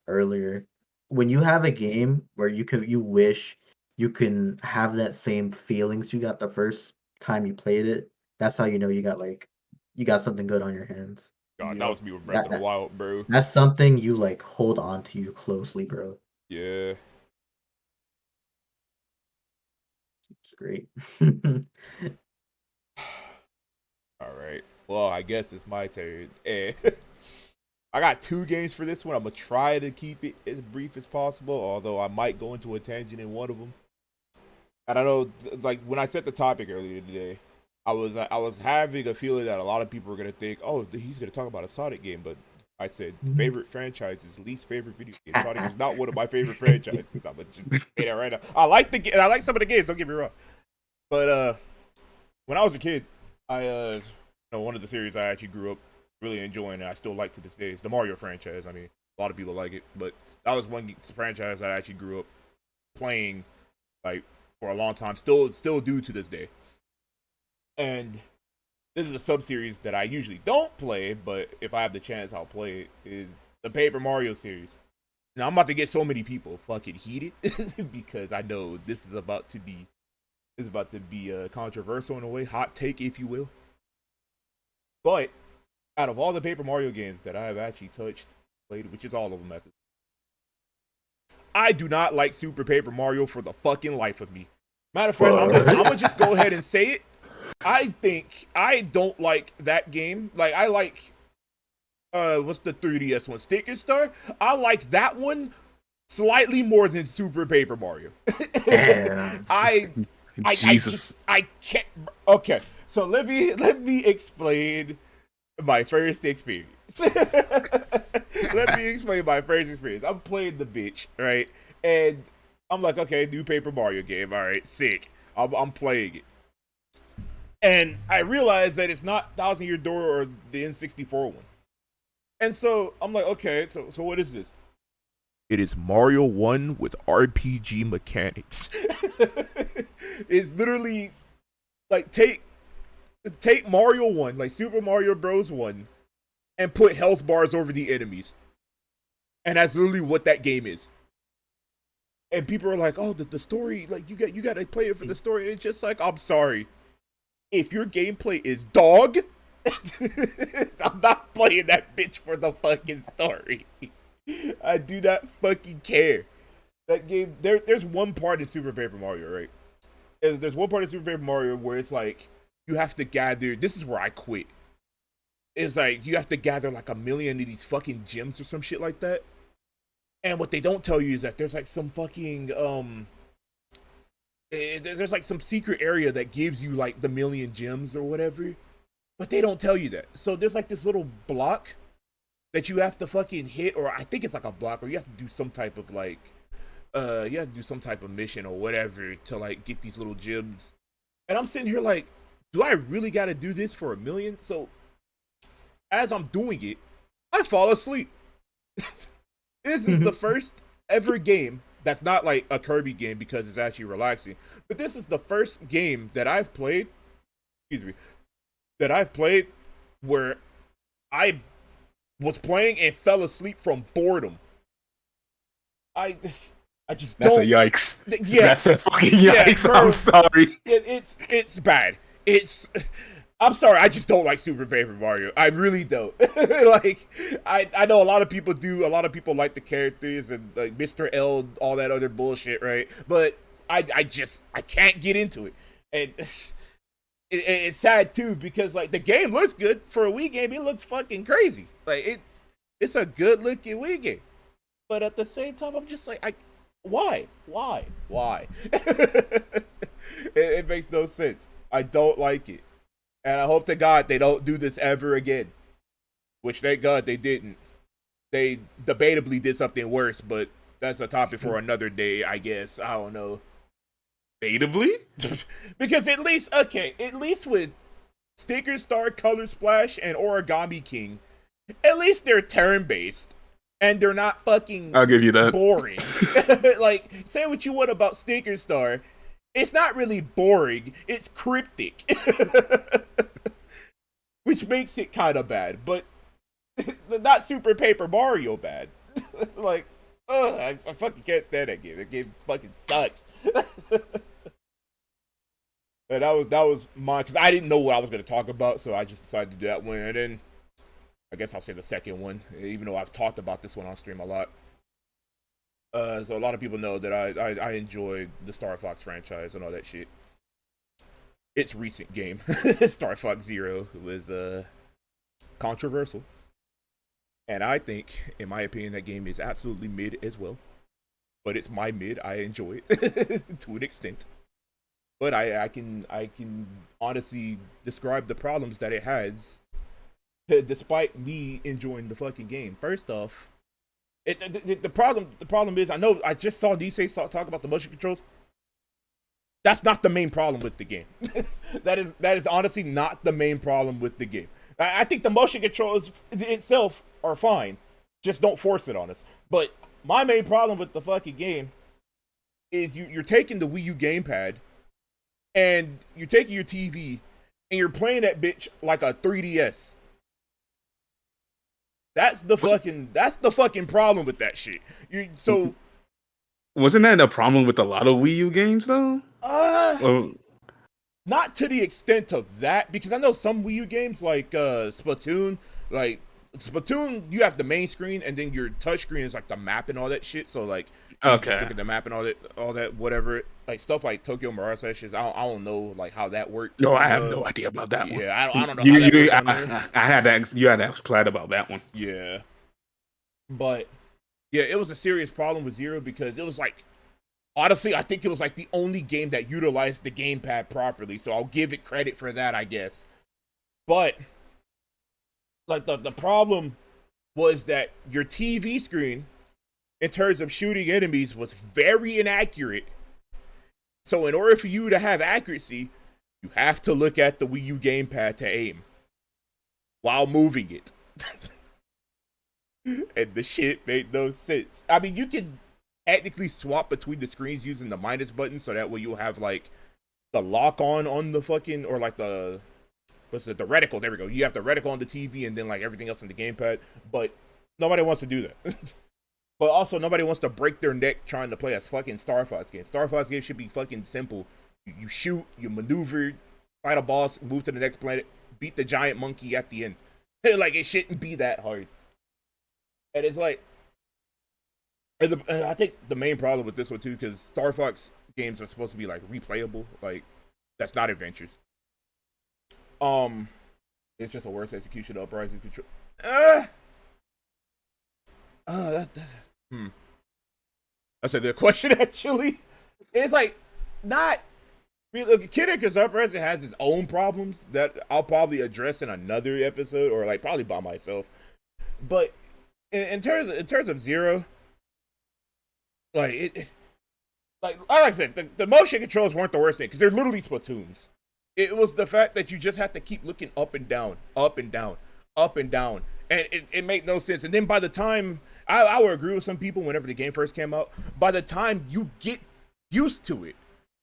earlier. When you have a game where you wish you can have that same feelings you got the first time you played it, that's how you know you got something good on your hands. God, that Yep. was me with Breath That, of the that Wild, bro. that's something you like hold on to you closely, bro. Yeah. It's great. All right. Well, I guess it's my turn. And I got 2 games for this one. I'm gonna try to keep it as brief as possible, although I might go into a tangent in one of them. And I know, like when I set the topic earlier today, I was having a feeling that a lot of people were gonna think, oh, he's gonna talk about a Sonic game, but I said favorite franchises, least favorite video game. Sonic is not one of my favorite franchises. I'm gonna just say that right now. I like some of the games. Don't get me wrong, but when I was a kid, one of the series I actually grew up really enjoying, and I still like to this day, is the Mario franchise. I mean, a lot of people like it, but that was one franchise I actually grew up playing like for a long time. Still do to this day. And this is a sub series that I usually don't play, but if I have the chance, I'll play it. Is the Paper Mario series. Now I'm about to get so many people fucking heated because I know this is about to be controversial in a way, hot take if you will. But out of all the Paper Mario games that I have actually touched, played, which is all of them at this, I do not like Super Paper Mario for the fucking life of me. Matter of fact, I'm gonna just go ahead and say it. I think I don't like that game. Like I like what's the 3DS one? Stick and Star? I like that one slightly more than Super Paper Mario. Damn. Jesus. I can't. Okay, so let me explain my first experience. Let me explain my first experience. I'm playing the bitch, right? And I'm like, okay, new Paper Mario game. All right, sick. I'm playing it. And I realized that it's not Thousand Year Door or the N64 one. And so I'm like, okay, so what is this? It is Mario 1 with RPG mechanics. It's literally like take Mario 1, like Super Mario Bros. 1, and put health bars over the enemies. And that's literally what that game is. And people are like, oh, the story, like you got to play it for the story. And it's just like, I'm sorry. If your gameplay is dog, I'm not playing that bitch for the fucking story. I do not fucking care. That game, there's one part in Super Paper Mario, right? There's one part in Super Paper Mario where it's like, you have to gather, this is where I quit. It's like, you have to gather like 1,000,000 of these fucking gems or some shit like that. And what they don't tell you is that there's like some fucking, there's like some secret area that gives you like the 1,000,000 gems or whatever. But they don't tell you that. So there's like this little block that you have to fucking hit, or I think it's like a block, or you have to do some type of like, you have to do some type of mission or whatever to like get these little gems. And I'm sitting here like, do I really got to do this for 1,000,000? So as I'm doing it, I fall asleep. This is the first ever game that's not like a Kirby game because it's actually relaxing. But this is the first game that I've played, where I was playing and fell asleep from boredom. I just That's don't. a yikes. Yeah, that's a fucking yikes. bro. I'm sorry. It's bad. I'm sorry. I just don't like Super Paper Mario. I really don't. Like I know a lot of people do. A lot of people like the characters and like Mr. L, all that other bullshit, right? But I can't get into it, and it's sad too because like the game looks good for a Wii game. It looks fucking crazy. Like it's a good looking Wii game, but at the same time, I'm just like, why? It makes no sense. I don't like it, and I hope to God they don't do this ever again. Which thank God they didn't. They debatably did something worse, but that's a topic for another day, I guess. I don't know. Debatably? Because at least with Sticker Star, Color Splash, and Origami King, at least they're turn-based. And they're not fucking I'll give you that. boring. Like, say what you want about Sticker Star. It's not really boring. It's cryptic. Which makes it kind of bad. But not Super Paper Mario bad. Like, I fucking can't stand that game. That game fucking sucks. And that was mine because I didn't know what I was going to talk about, so I just decided to do that one. And then I guess I'll say the second one, even though I've talked about this one on stream a lot. So a lot of people know that I enjoy the Star Fox franchise and all that shit. Its recent game, Star Fox Zero, was controversial, and I think, in my opinion, that game is absolutely mid as well. But it's my mid. I enjoy it to an extent. But I can honestly describe the problems that it has, despite me enjoying the fucking game. First off, the problem is, I know I just saw DC talk about the motion controls. That's not the main problem with the game. that is honestly not the main problem with the game. I think the motion controls itself are fine. Just don't force it on us. But my main problem with the fucking game is you're taking the Wii U gamepad and you're taking your TV and you're playing that bitch like a 3DS. That's the fucking problem with that shit. Wasn't that a problem with a lot of Wii U games though? Not to the extent of that, because I know some Wii U games like Splatoon, you have the main screen and then your touch screen is like the map and all that shit. So like, okay, just look at the map and all that whatever, like stuff like Tokyo Mirage Sessions. I don't know like how that worked. No, I have no idea about that one. Yeah, I don't know. How that worked I had to ask, you had to ask Plaid about that one. Yeah, but yeah, it was a serious problem with Zero because it was like, honestly, I think it was like the only game that utilized the gamepad properly. So I'll give it credit for that, I guess. But like the problem was that your TV screen, in terms of shooting enemies, was very inaccurate. So in order for you to have accuracy, you have to look at the Wii U gamepad to aim while moving it. And the shit made no sense. I mean, you can technically swap between the screens using the minus button, so that way you'll have like the lock on the fucking, or like the reticle. There we go. You have the reticle on the TV and then like everything else on the gamepad. But nobody wants to do that. But also nobody wants to break their neck trying to play a fucking Star Fox game. Star Fox game should be fucking simple. You shoot, you maneuver, fight a boss, move to the next planet, beat the giant monkey at the end. Like, it shouldn't be that hard. And it's like, and I think the main problem with this one too, because Star Fox games are supposed to be like replayable. Like, that's not adventures. It's just a worse execution of Uprising Control. That's a good question, actually. It's like, not. Look, Kid Icarus Uprising has its own problems that I'll probably address in another episode, or like probably by myself. But in terms of Zero, like like I said, the motion controls weren't the worst thing because they're literally Splatoons. It was the fact that you just have to keep looking up and down, up and down, up and down, and it made no sense. And then by the time I would agree with some people whenever the game first came out, by the time you get used to it,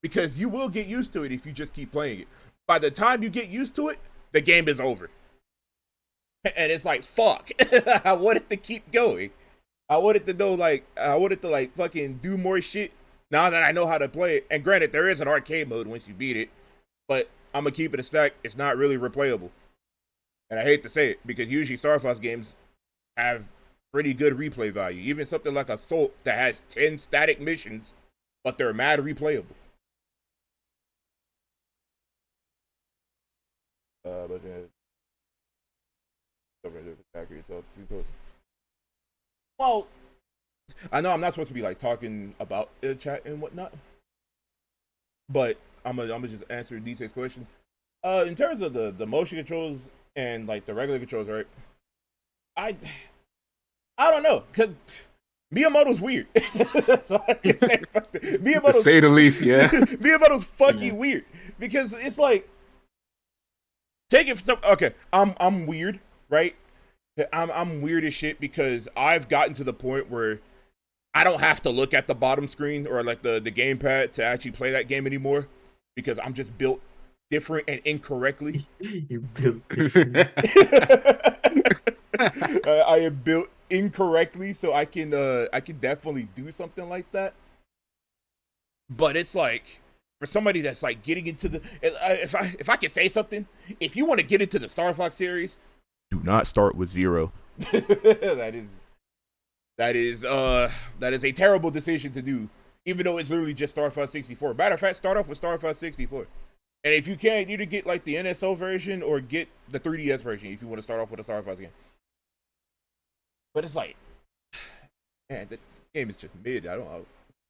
because you will get used to it if you just keep playing it. By the time you get used to it, the game is over. And it's like, fuck. I wanted to keep going. I wanted to know, fucking do more shit now that I know how to play it. And granted, there is an arcade mode once you beat it, but I'm gonna keep it a stack. It's not really replayable. And I hate to say it, because usually Star Fox games have pretty good replay value. Even something like Assault that has 10 static missions, but they're mad replayable. But then, well, I know I'm not supposed to be like talking about chat and whatnot, but I'm gonna just answer DJ's question. In terms of the motion controls and like the regular controls, right? I don't know, cause Miyamoto's weird. So I can say, to say the least, yeah. Miyamoto's fucking weird, because it's like, take it for some. Okay, I'm weird, right? I'm weird as shit because I've gotten to the point where I don't have to look at the bottom screen or like the gamepad to actually play that game anymore, because I'm just built different and incorrectly. You're built different. I am built incorrectly, so I can definitely do something like that. But it's like, for somebody that's like getting into the, if I can say something, if you want to get into the Star Fox series, do not start with Zero. that is a terrible decision to do, even though it's literally just Star Fox 64. Matter of fact, start off with Star Fox 64. And if you can, either get like the NSO version or get the 3DS version if you want to start off with a Star Fox game. But it's like, man, the game is just mid. I don't know.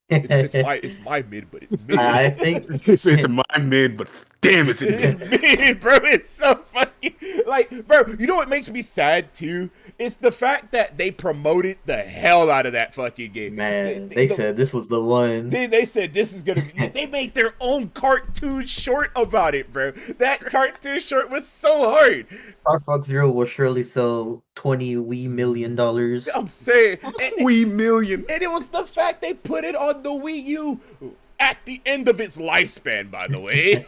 It's my mid, but it's mid. I think it's my mid, but damn, it's mid. It's mid, bro. It's so fucking like, bro. You know what makes me sad too? It's the fact that they promoted the hell out of that fucking game. Man, they said this was the one. They said this is gonna be. They made their own cartoon short about it, bro. That cartoon short was so hard. Star Fox Zero will surely sell $20 million. I'm saying, Wii million, and it was the fact they put it on the Wii U at the end of its lifespan. By the way,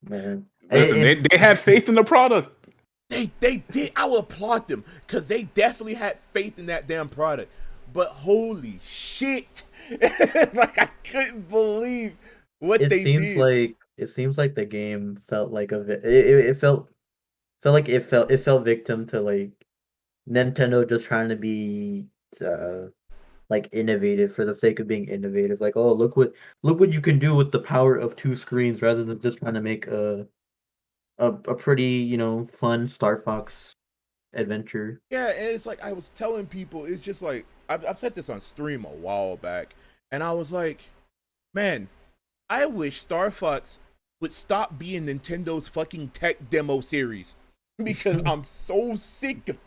man, listen, they had faith in the product. They did. I will applaud them because they definitely had faith in that damn product. But holy shit, like I couldn't believe what they did. It seems like the game felt like it felt victim to like Nintendo just trying to be like innovative for the sake of being innovative. Like, oh, look what you can do with the power of two screens, rather than just trying to make a pretty, fun Star Fox adventure. Yeah, and it's like I was telling people, it's just like I've said this on stream a while back, and I was like, man, I wish Star Fox would stop being Nintendo's fucking tech demo series because I'm so sick of it.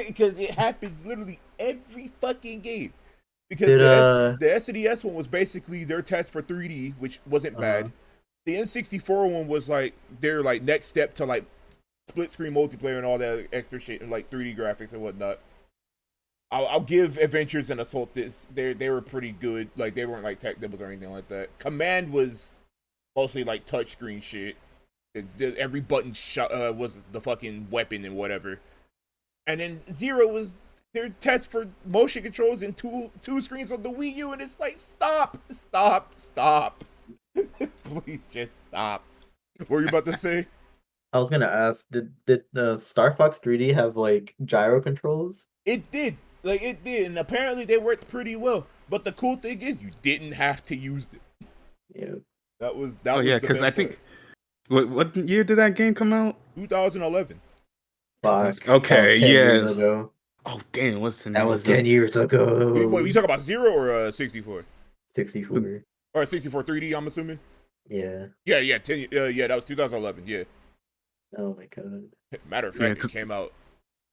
Because it happens literally every fucking game. Because the SNES one was basically their test for 3D, which wasn't bad. The N64 one was like their like next step to like split screen multiplayer and all that extra shit and like 3D graphics and whatnot. I'll give Adventures and Assault this. They were pretty good. Like they weren't like tech demos or anything like that. Command was mostly like touchscreen shit. Every button was the fucking weapon and whatever. And then Zero was their test for motion controls and two screens on the Wii U, and it's like stop. Please just stop. What were you about to say? I was gonna ask, did the Star Fox 3D have like gyro controls? It did. Like it did, and apparently they worked pretty well. But the cool thing is you didn't have to use them. Yeah. That was yeah, because I think what year did that game come out? 2011. Fuck. Okay, yeah. Years ago. Oh damn, what's the name? That was 10 years ago. Wait, you talking about Zero or 64? 64. Or 64 3D, I'm assuming? Yeah. Yeah, that was 2011, yeah. Oh my god. Matter of fact, it came out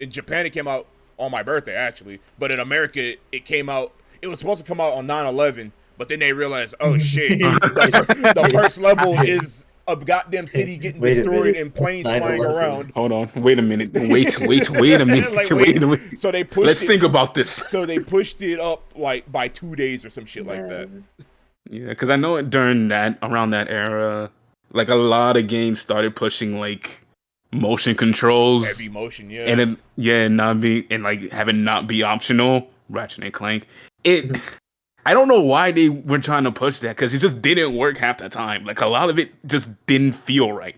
in Japan. It came out on my birthday, actually. But in America, it came out. It was supposed to come out on 9/11, but then they realized, oh shit, the first level is a goddamn city getting destroyed and planes flying around. Hold on, wait a minute. Wait a minute. Like, wait a minute. So they pushed. Let's think about this. So they pushed it up like by 2 days or some shit like that. Yeah, because I know around that era, like a lot of games started pushing like motion controls, heavy motion, yeah, and having not be optional. Ratchet and Clank. I don't know why they were trying to push that, because it just didn't work half the time. Like a lot of it just didn't feel right.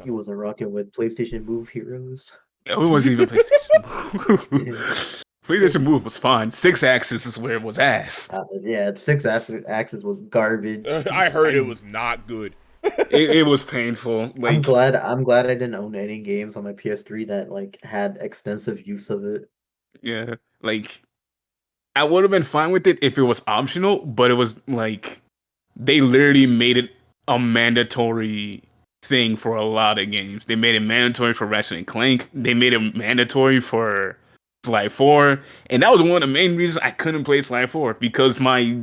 He wasn't rocking with PlayStation Move Heroes. It wasn't even PlayStation Move. PlayStation Move was fine. 6-axis is where it was ass. Yeah, 6-axis was garbage. I heard it was not good. It was painful. Like, I'm glad I didn't own any games on my PS3 that like had extensive use of it. Yeah, like I would have been fine with it if it was optional, but it was like they literally made it a mandatory thing for a lot of games. They made it mandatory for Ratchet and Clank. They made it mandatory for Sly 4, and that was one of the main reasons I couldn't play Sly 4, because my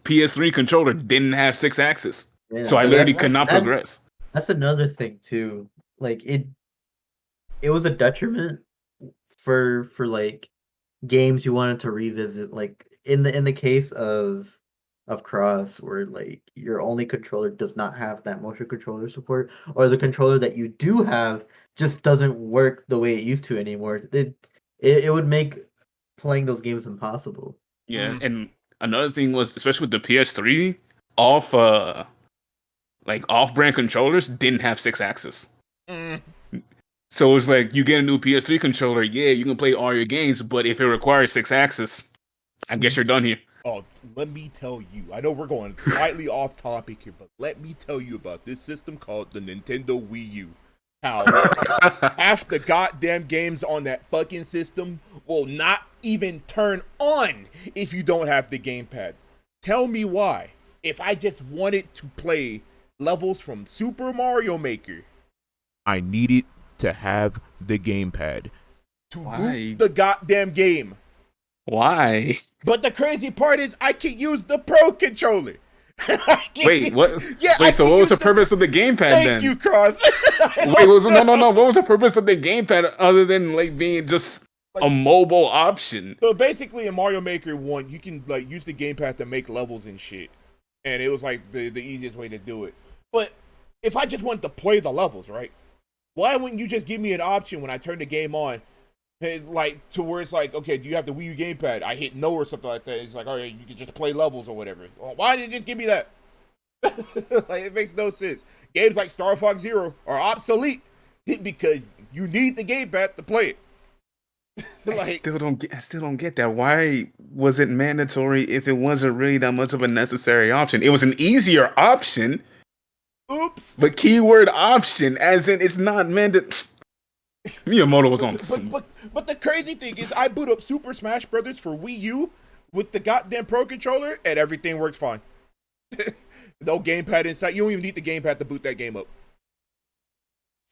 PS3 controller didn't have 6-axis. Yeah, so I literally could not progress. That's another thing too. Like it was a detriment for like games you wanted to revisit. Like in the case of Cross, where like your only controller does not have that motion controller support, or the controller that you do have just doesn't work the way it used to anymore. It would make playing those games impossible. Yeah, and another thing was, especially with the PS3, off off-brand controllers didn't have 6-axis. Mm. So it's like you get a new PS3 controller, yeah, you can play all your games, but if it requires 6-axis, I guess you're done here. Oh, let me tell you. I know we're going slightly off topic here, but let me tell you about this system called the Nintendo Wii U. How half the goddamn games on that fucking system will not even turn on if you don't have the gamepad. Tell me why. If I just wanted to play levels from Super Mario Maker, I needed to have the gamepad to boot the goddamn game. Why? But the crazy part is I can use the Pro controller. Wait, what? Yeah, wait, so what was the purpose of the gamepad then? Thank you, Cross. Wait, no. What was the purpose of the gamepad other than like being just a mobile option? So basically, in Mario Maker 1, you can like use the gamepad to make levels and shit, and it was like the easiest way to do it. But if I just wanted to play the levels, right? Why wouldn't you just give me an option when I turn the game on? Like to where it's like, okay, do you have the Wii U gamepad? I hit no or something like that. It's like, all right, you can just play levels or whatever. Well, why did you just give me that? Like, it makes no sense. Games like Star Fox Zero are obsolete because you need the gamepad to play it. Like, I still don't get that. Why was it mandatory if it wasn't really that much of a necessary option? It was an easier option. Oops. But keyword option, as in it's not mandatory. Miyamoto was on. But the crazy thing is, I boot up Super Smash Brothers for Wii U with the goddamn Pro controller, and everything works fine. No gamepad inside. You don't even need the gamepad to boot that game up.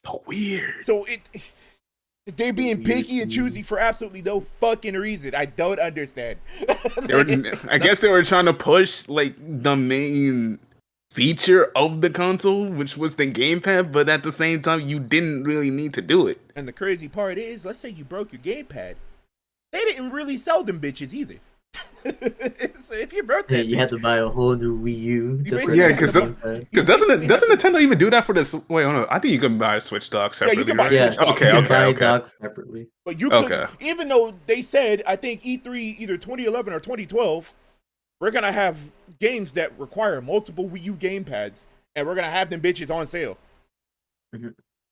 So weird. So they being picky and choosy for absolutely no fucking reason. I don't understand. I guess they were trying to push like the main feature of the console, which was the gamepad, but at the same time, you didn't really need to do it. And the crazy part is, let's say you broke your gamepad, they didn't really sell them bitches either. So if you broke that, you had to buy a whole new Wii U. Because doesn't Nintendo even do that for this? Wait, no, I think you can buy a Switch dock separately. Yeah, you can buy Switch dock. Okay. Docks separately. But you could, even though they said, I think E3 either 2011 or 2012, we're gonna have games that require multiple Wii U gamepads, and we're gonna have them bitches on sale.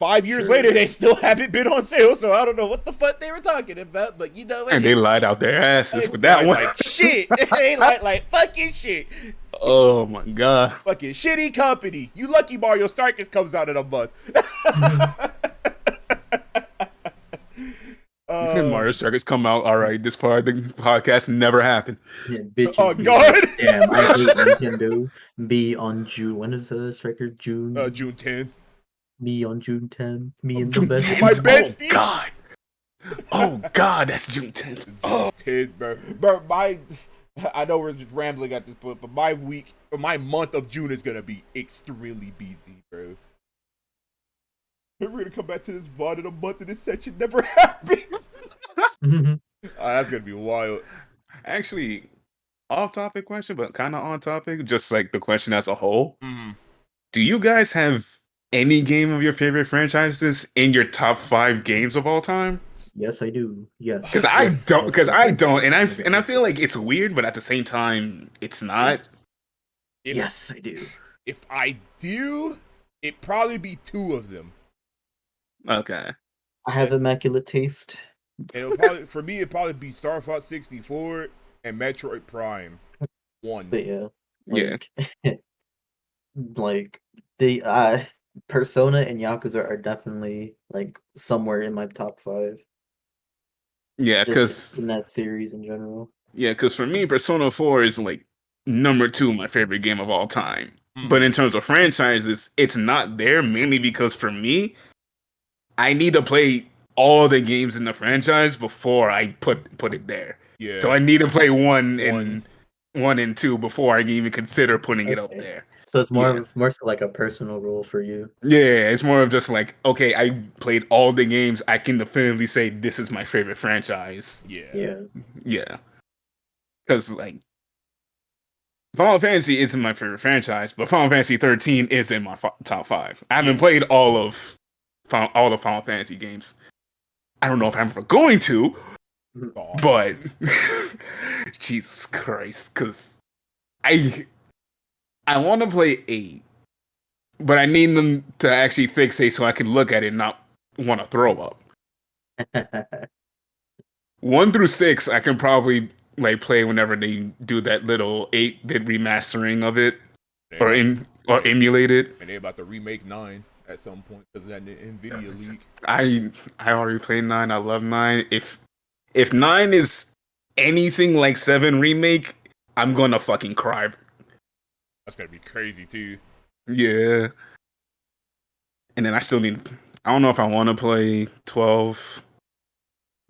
5 years later, they still haven't been on sale, so I don't know what the fuck they were talking about, but you know what? And they lied out their asses with that one. Like shit. They like fucking shit. Oh my god. Fucking shitty company. You lucky Mario Strikers comes out in a month. Mario Strikers come out. All right, this part of the podcast never happened. Yeah, bitch. Oh god. Damn, I hate Nintendo. Be on June. When is the striker? June. June 10th. Me on June 10th. Me and the best. My bestie. Oh god. Oh god, that's June 10th. Oh, 10th, bro. I know we're just rambling at this point, but my month of June is gonna be extremely busy, bro. We're gonna come back to this VOD in a month, and this section never happened. That's gonna be wild. Actually, off-topic question, but kind of on topic. Just like the question as a whole. Do you guys have any game of your favorite franchises in your top 5 games of all time? Yes, I do. Yes. Because I don't, and I feel like it's weird, but at the same time, it's not. Yes, I do. If I do, it'd probably be 2 of them. Okay. I have immaculate taste. For me, it'd probably be Star Fox 64 and Metroid Prime 1. But yeah. Yeah. Like the Persona and Yakuza are definitely like somewhere in my top 5. Yeah, because in that series in general. Yeah, because for me, Persona 4 is like number 2 my favorite game of all time. But in terms of franchises, it's not there mainly because for me, I need to play all the games in the franchise before I put it there. Yeah. So I need to play 1 and 2 before I can even consider putting it up there. So it's more so like a personal rule for you. Yeah, it's more of just like, okay, I played all the games. I can definitively say this is my favorite franchise. Yeah. Because like, Final Fantasy isn't my favorite franchise, but Final Fantasy 13 is in my top 5. I haven't played all the Final Fantasy games. I don't know if I'm ever going to, but Jesus Christ, because I I want to play 8, but I need them to actually fix 8 so I can look at it and not want to throw up. 1 through 6, I can probably like play whenever they do that little 8-bit remastering of it, They or about to, or they, emulate it. and they about to remake 9 at some point because of that Nvidia leak. I already played 9. I love 9. If 9 is anything like 7 remake, I'm gonna fucking cry. That's gonna be crazy too. Yeah. And then I still need. I don't know if I want to play 12.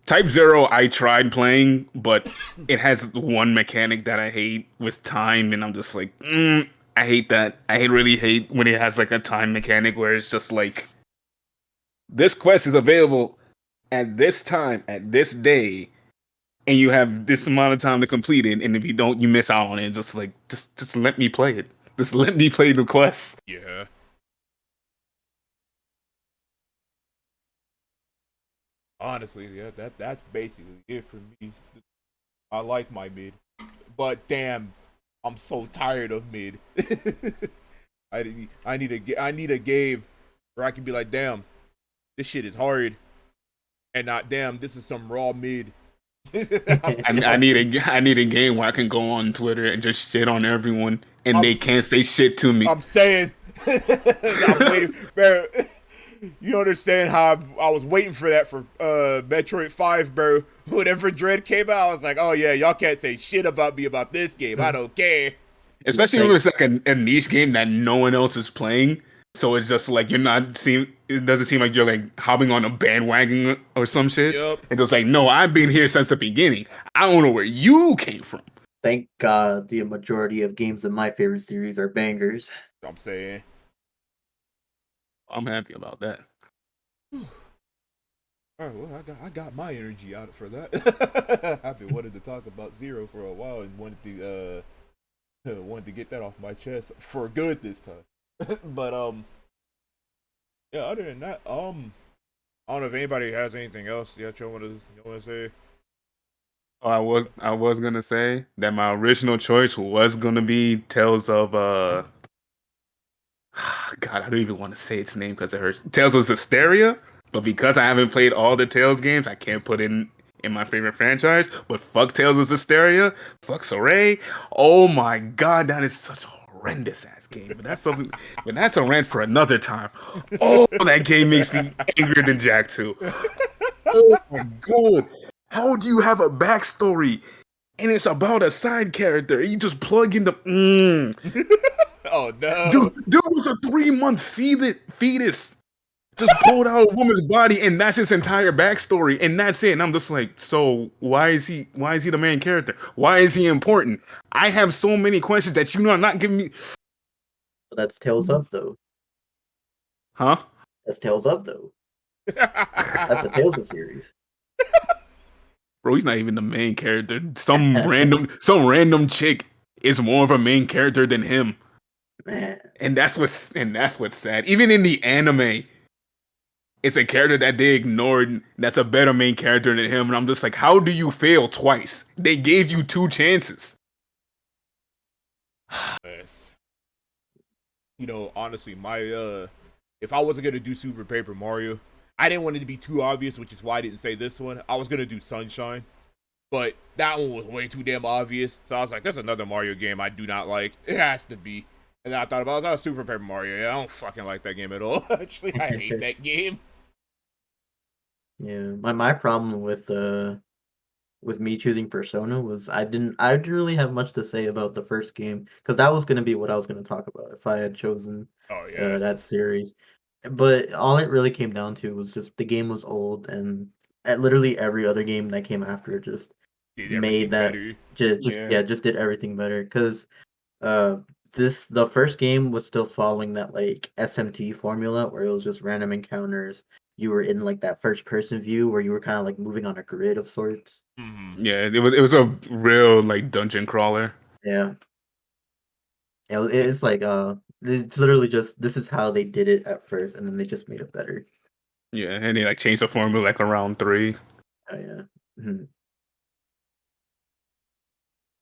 Type 0, I tried playing, but it has one mechanic that I hate with time, and I'm just like, I hate that. Really hate when it has like a time mechanic where it's just like, this quest is available at this time, at this day, and you have this amount of time to complete it, and if you don't, you miss out on it. It's just like, just let me play it. Just let me play the quest. Yeah. Honestly, yeah, that's basically it for me. I like my mid, but damn, I'm so tired of mid. I need a game where I can be like, damn, this shit is hard, and not damn, this is some raw mid. I need a game where I can go on Twitter and just shit on everyone, and they can't say shit to me. I'm saying, I'm waiting, bro. You understand how I was waiting for that for Metroid 5, bro. Whenever Dread came out, I was like, oh yeah, y'all can't say shit about me about this game. I don't care. Especially when it's like a niche game that no one else is playing. So it's just like it doesn't seem like you're like hopping on a bandwagon or some shit. Yep. It's just like, no, I've been here since the beginning. I don't know where you came from. Thank God the majority of games in my favorite series are bangers. I'm saying. I'm happy about that. All right, well, I got my energy out for that. I've been wanting to talk about Zero for a while and wanted to get that off my chest for good this time. But yeah. Other than that, I don't know if anybody has anything else yet you want to say. Oh, I was gonna say that my original choice was gonna be Tales of God, I don't even want to say its name because it hurts. Tales of Hysteria, but because I haven't played all the Tales games, I can't put in my favorite franchise. But fuck Tales of Hysteria, fuck Soray. Oh my god, that is such a horrendous ass game. But that's something. But that's a rant for another time. Oh, that game makes me angrier than Jack 2. Oh my god, how do you have a backstory and it's about a side character? You just plug in the. Oh no, Dude, there was a 3-month fetus just pulled out a woman's body, and that's his entire backstory, and that's it. And I'm just like, so why is he the main character? Why is he important? I have so many questions that you are not giving me. But that's Tales of though. Huh? That's Tales of though. That's the Tales of series. Bro, he's not even the main character. Some random chick is more of a main character than him. Man. And that's what's sad. Even in the anime, it's a character that they ignored that's a better main character than him. And I'm just like, how do you fail twice? They gave you 2 chances. Yes. Honestly, my if I wasn't gonna do Super Paper Mario, I didn't want it to be too obvious, which is why I didn't say this one. I was gonna do Sunshine, but that one was way too damn obvious. So I was like, "There's another Mario game I do not like. It has to be." And then I thought about it, I was Super Paper Mario. Yeah, I don't fucking like that game at all. Actually, I hate that game. Yeah, my problem with me choosing Persona was I didn't really have much to say about the first game because that was gonna be what I was gonna talk about if I had chosen Oh yeah, that series. But all it really came down to was just the game was old and literally every other game that came after it just did made everything that better. just did everything better because uh the first game was still following that like SMT formula where it was just random encounters. You were in like that first person view where you were kind of like moving on a grid of sorts. Mm-hmm. Yeah, it was a real like dungeon crawler. Yeah. It's like it's literally just this is how they did it at first and then they just made it better. Yeah, and they like changed the formula like around 3. Oh yeah. Mhm.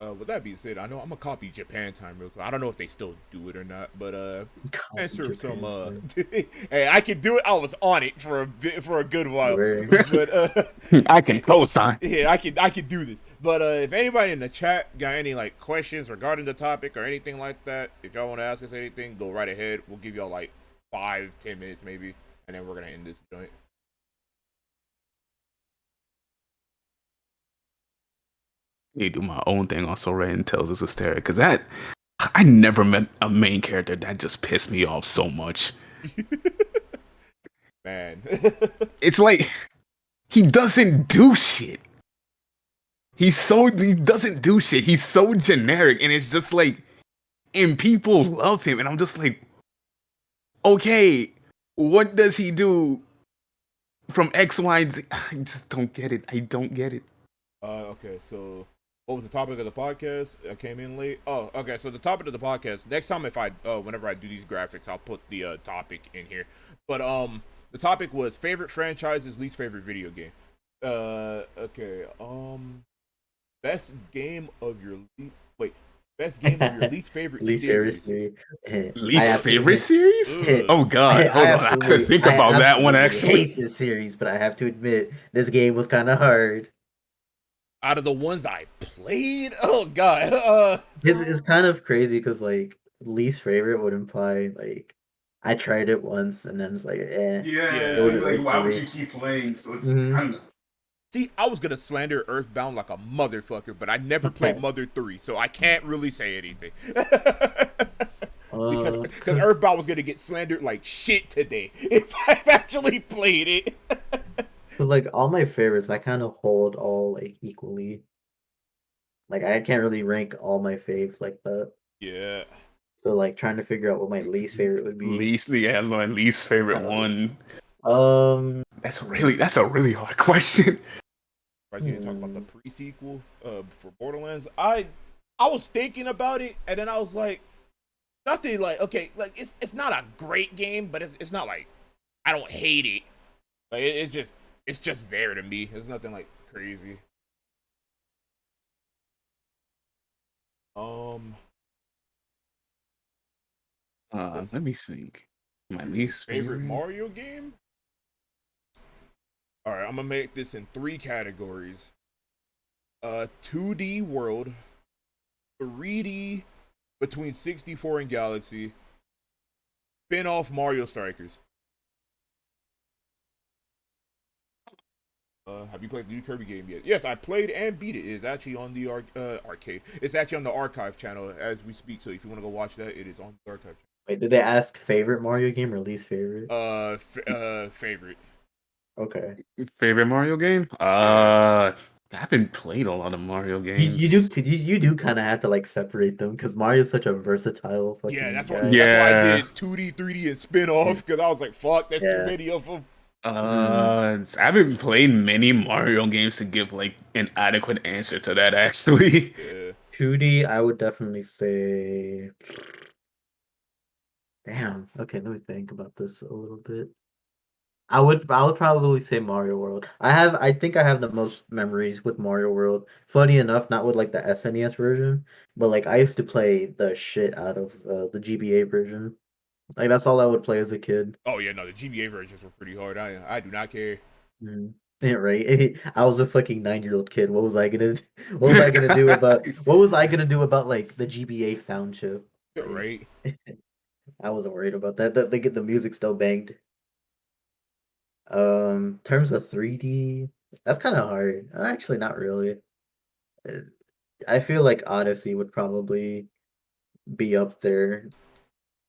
With that being said, I know I'm gonna copy Japan time real quick. I don't know if they still do it or not, but Copy answer some. Japan time. Hey, I can do it. I was on it for a bit, for a good while, Word. but I can co-sign. yeah, I can do this. But if anybody in the chat got any like questions regarding the topic or anything like that, if y'all want to ask us anything, go right ahead. We'll give y'all like 5-10 minutes maybe, and then we're gonna end this joint. You do my own thing on So Red and Tails is hysterical because that I never met a main character that just pissed me off so much. Man. It's like he doesn't do shit. He doesn't do shit. He's so generic, and it's just like, and people love him, and I'm just like, okay, what does he do from X, Y, and Z? I just don't get it. I don't get it. Okay, so what was the topic of the podcast? I came in late. Oh, okay. So the topic of the podcast. Next time, if I, whenever I do these graphics, I'll put the topic in here. But the topic was favorite franchises, least favorite video game. Okay. Best game of your wait, best game of your least favorite Least series. favorite series. Least favorite series? Ugh. Oh god, hold on. I have to think about that one actually. Hate this series, but I have to admit this game was kind of hard. Out of the ones I played, oh god. It's kind of crazy because like least favorite would imply like I tried it once and then it's like Yeah, it it's wasn't like right why for would me. you keep playing? So it's Mhm. kind of. See, I was gonna slander Earthbound like a motherfucker, but I never played Mother 3, so I can't really say anything. Because Earthbound was gonna get slandered like shit today if I've actually played it. Because like all my favorites, I kind of hold all like equally. Like I can't really rank all my faves like that. Yeah. So like trying to figure out what my least favorite would be. My least favorite Uh, one. Um, That's a really hard question. I was gonna talk about the pre-sequel for Borderlands. I was thinking about it, and then I was like, nothing like okay, like it's not a great game, but it's not like I don't hate it. Like it's just there to me. It's nothing like crazy. Let me think. My least Favorite Mario game? All right, I'm gonna make this in 3 categories. 2D world, 3D between 64 and Galaxy, spin-off Mario Strikers. Have you played the new Kirby game yet? Yes, I played and beat it. It is actually on the arcade. It's actually on the archive channel as we speak. So if you want to go watch that, it is on the archive channel. wait, did they ask favorite Mario game or least favorite? Favorite. Okay. Favorite Mario game? I haven't played a lot of Mario games. You do kind of have to like separate them because Mario's such a versatile fucking Yeah, that's guy. why. That's why I did 2D, 3D, and spin-off because I was like, "Fuck, that's too Yeah. many of them." I haven't played many Mario games to give like an adequate answer to that actually. Yeah. 2D, I would definitely say. Damn. Okay, let me think about this a little bit. I would probably say Mario World. I think I have the most memories with Mario World. Funny enough, not with like the SNES version, but like I used to play the shit out of the GBA version. Like that's all I would play as a kid. Oh yeah, no, the GBA versions were pretty hard. I do not care. Mhm. Yeah, right. I was a fucking 9-year-old kid. What was I gonna what was I gonna do about what was I gonna do about like the GBA sound chip? Like Right? I wasn't worried about that. The music still banged. Terms of 3D, that's kind of hard. Actually, not really. Uh, I feel like Odyssey would probably be up there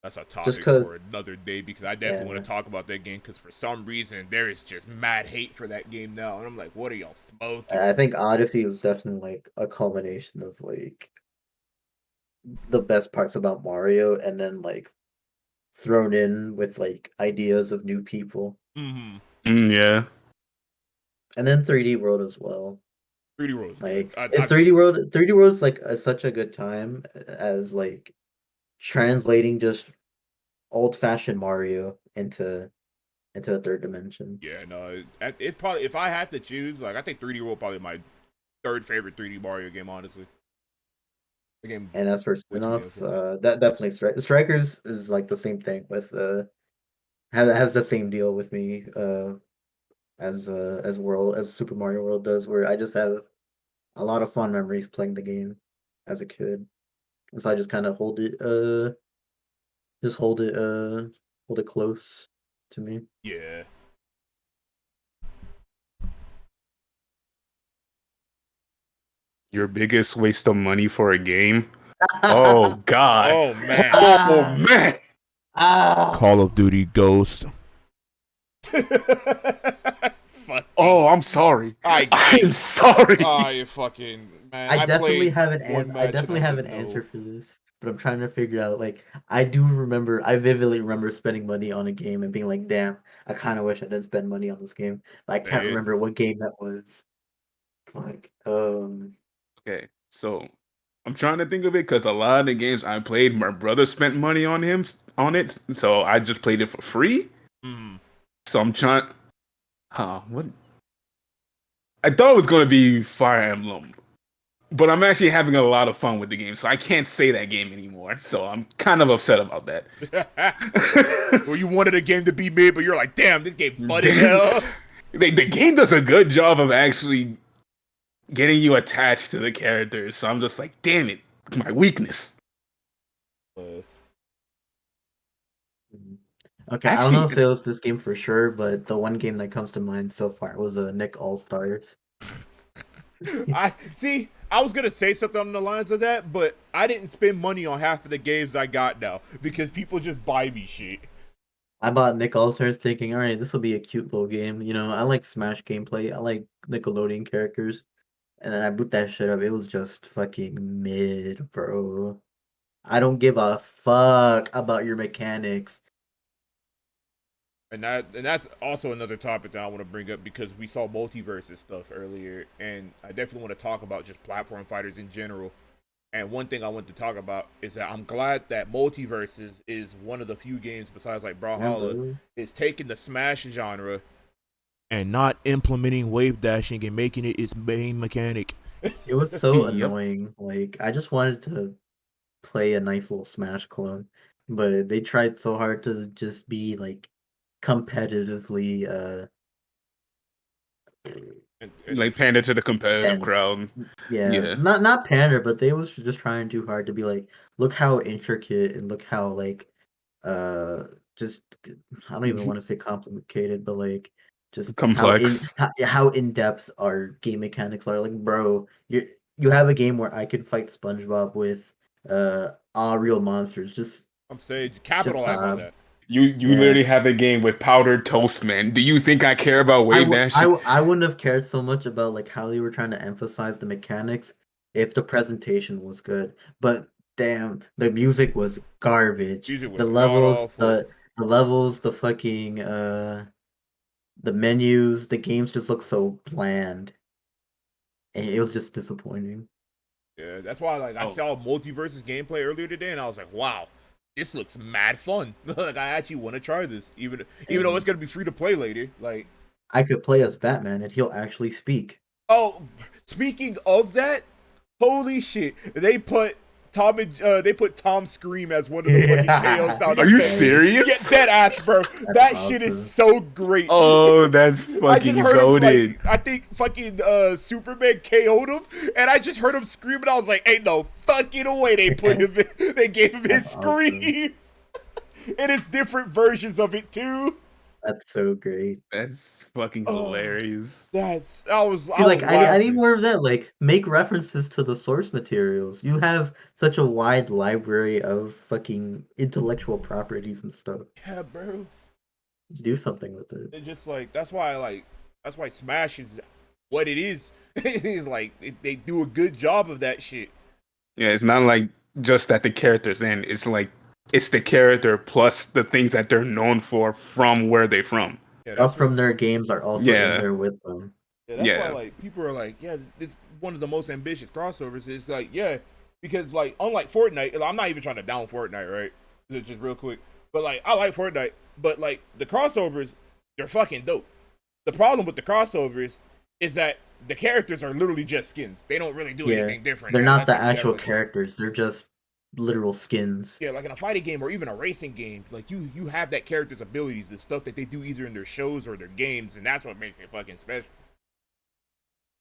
That's a just topic because, for another day because I definitely yeah, want to talk about that game because for some reason there is just mad hate for that game now, and I'm like, what are y'all smoking? I think Odyssey was definitely like a culmination of like the best parts about Mario and then like thrown in with like ideas of new people. Mm-hmm. Yeah. And then 3D World as well. 3D World is good. Like if 3D World is like such a good time as like translating just old-fashioned Mario into a third dimension. Yeah, no, it probably if I had to choose, like I think 3D World probably my third favorite 3D Mario game, honestly. The game And as for way too damn spin-off, fun. that definitely Strikers is like the same thing with has the same deal with me as Super Mario World does, where I just have a lot of fond memories playing the game as a kid. And so I just kind of just hold it close to me. Yeah. Your biggest waste of money for a game? Oh God. Oh man. Oh man. Ah. Call of Duty Ghost. Fucking. Oh, I'm sorry. I I'm sorry. I fucking man. I I definitely played have an one answer. I match and I definitely have said an answer no. for this, but I'm trying to figure out. Like, I do remember. I vividly remember spending money on a game and being like, "Damn, I kind of wish I didn't spend money on this game." But I can't Say it. remember what game that was. Like, Okay, so I'm trying to think of it because a lot of the games I played, my brother spent money on it, so I just played it for free. Mm. So I'm trying. What? I thought it was going to be Fire Emblem, but I'm actually having a lot of fun with the game, so I can't say that game anymore. So I'm kind of upset about that. Well, you wanted a game to be mid, but you're like, damn, this game fun as Damn. hell. The game does a good job of actually getting you attached to the characters. So I'm just like, damn it, my weakness. okay, I don't know Actually, if it was this game for sure, but the one game that comes to mind so far was Nick All Stars. I see. I was gonna say something on the lines of that, but I didn't spend money on half of the games I got now because people just buy me shit. I bought Nick All Stars thinking, all right, this will be a cute little game. You know, I like Smash gameplay. I like Nickelodeon characters. And then I boot that shit up. It was just fucking mid, bro. I don't give a fuck about your mechanics. And that's also another topic that I want to bring up because we saw multiverses stuff earlier, and I definitely want to talk about just platform fighters in general. And one thing I want to talk about is that I'm glad that Multiverses is one of the few games besides like Yeah, Brawlhalla bro. is taking the Smash genre and not implementing wave dashing and making it its main mechanic. It was so yep, annoying. Like, I just wanted to play a nice little Smash clone, but they tried so hard to just be like competitively And like pander to the competitive dense. crowd. Yeah, Yeah, not pander, but they was just trying too hard to be like, look how intricate and look how like uh just I don't even want to say complicated, but like just complex. how in depth our game mechanics are. Like, bro, you have a game where I could fight SpongeBob with all real monsters. I'm saying Just capitalize on stop. that. You Yeah. literally have a game with powdered toast, man. Do you think I care about wave dashing? I wouldn't have cared so much about like how they were trying to emphasize the mechanics if the presentation was good. But damn, the music was garbage. Music The was god levels, awful. the levels, the fucking the menus, the games just look so bland. And it was just disappointing. Yeah, that's why like I Oh, saw Multiverses gameplay earlier today, and I was like, wow, this looks mad fun. Like I actually want to try this, even though And it's gonna be free to play later. Like, I could play as Batman and he'll actually speak. oh, speaking of that, holy shit, they put Tom Scream as one of the fucking KO sound are you effects. Yeah, serious? dead ass, bro. That's That shit is awesome. so great. Oh, that's I just fucking heard him goaded. like I think fucking Superman KO'd him, and I just heard him scream, and I was like, "Ain't no fucking way they put him. They gave him his That's awesome. scream, and it's different versions of it too." That's so great. That's fucking Oh, hilarious. See, I was like I need laughing. more of that. Like make references to the source materials. You have such a wide library of fucking intellectual properties and stuff. Yeah, bro. Do something with it. It's just like that's why Smash is what it is. It's like they do a good job of that shit. Yeah, it's not like just that the character's in. It's like it's the character plus the things that they're known for from where they're from. Yeah, Stuff from their games are also in Yeah, there with them. Yeah, that's why yeah. like people are like, yeah, this one of the most ambitious crossovers is like, yeah, because like unlike Fortnite, I'm not even trying to down Fortnite, right? Just real quick, but like I like Fortnite, but like the crossovers, they're fucking dope. The problem with the crossovers is that the characters are literally just skins. They don't really do Yeah, anything different. they're not Unless the if you have, actual like, characters. They're just literal skins. yeah, like in a fighting game or even a racing game, like you have that character's abilities, the stuff that they do either in their shows or their games, and that's what makes it fucking special.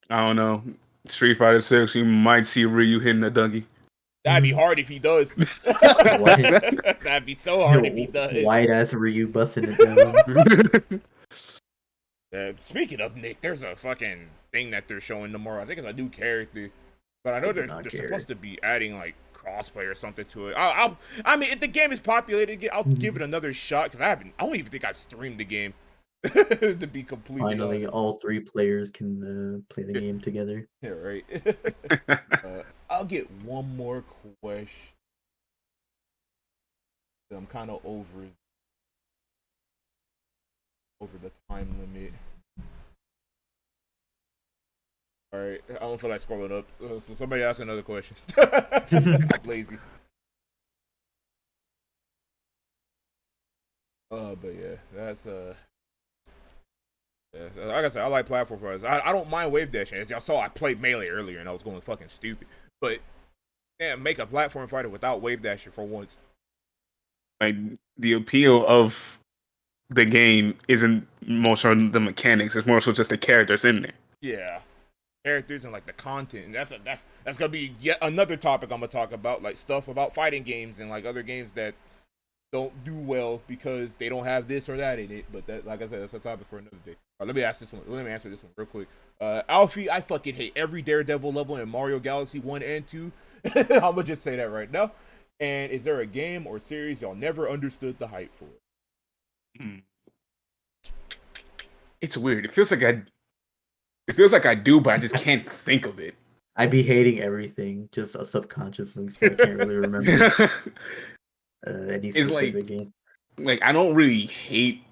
I don't know. Street Fighter 6, you might see Ryu hitting a donkey. That'd be hard if he does. What? That'd be so hard if he does. White ass Ryu busting it down. Speaking of Nick, there's a fucking thing that they're showing tomorrow. I think it's a new character, but I know they're supposed to be adding like crossplay or something to it. I mean, if the game is populated, I'll give it another shot because I don't even think I streamed the game to be completely Finally, honest. all three players can play the game together. Yeah, right. I'll get one more question. I'm kind of over the time limit. All right, I don't feel like scrolling up. So somebody ask another question. I'm lazy. But yeah, that's yeah, like I said, I like platform fighters. I don't mind wave dashing. As y'all saw, I played Melee earlier and I was going fucking stupid. But damn, make a platform fighter without wave dashing for once. Like the appeal of the game isn't more so the mechanics; it's more so just the characters in there. Yeah, characters and like the content. And that's gonna be yet another topic I'm gonna talk about, like stuff about fighting games and like other games that don't do well because they don't have this or that in it. But that, like I said, that's a topic for another day. Let me answer this one real quick. Alfie, I fucking hate every Daredevil level in Mario Galaxy 1 and 2. I'm gonna just say that right now. And is there a game or series y'all never understood the hype for? It's weird. It feels like I do, but I just can't think of it. I'd be hating everything, just subconsciously, so I can't really remember any It's specific game. like I don't really hate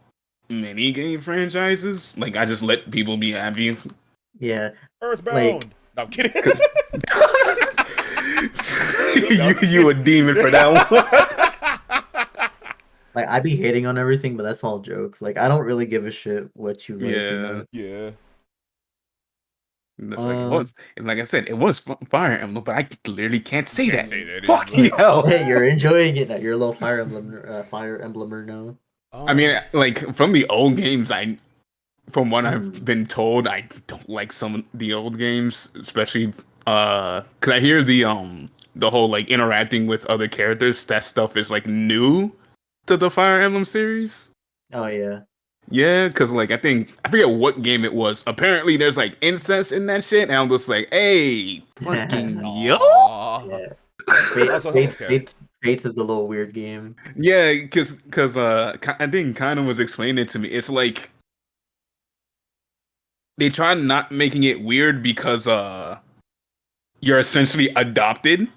many game franchises. Like I just let people be happy. Yeah, Earthbound. No, I'm kidding. you a demon for that one. like I'd be hating on everything, but that's all jokes. Like I don't really give a shit what you like. Yeah. Yeah. That's like it was, and like I said, it was Fire Emblem, but I literally can't say that. that. Fucking hell! Hey, you're enjoying it now. You're a little Fire Emblemer now. I mean, like from the old games, from what I've been told, I don't like some of the old games, especially because I hear the whole like interacting with other characters. That stuff is like new to the Fire Emblem series. Oh yeah. Yeah, because like I forget what game it was. Apparently, there's like incest in that shit, and I'm just like, hey, fucking yo. Yeah. Fates is a little weird game. Yeah, because I think kind of was explaining it to me. It's like they try not making it weird because you're essentially adopted.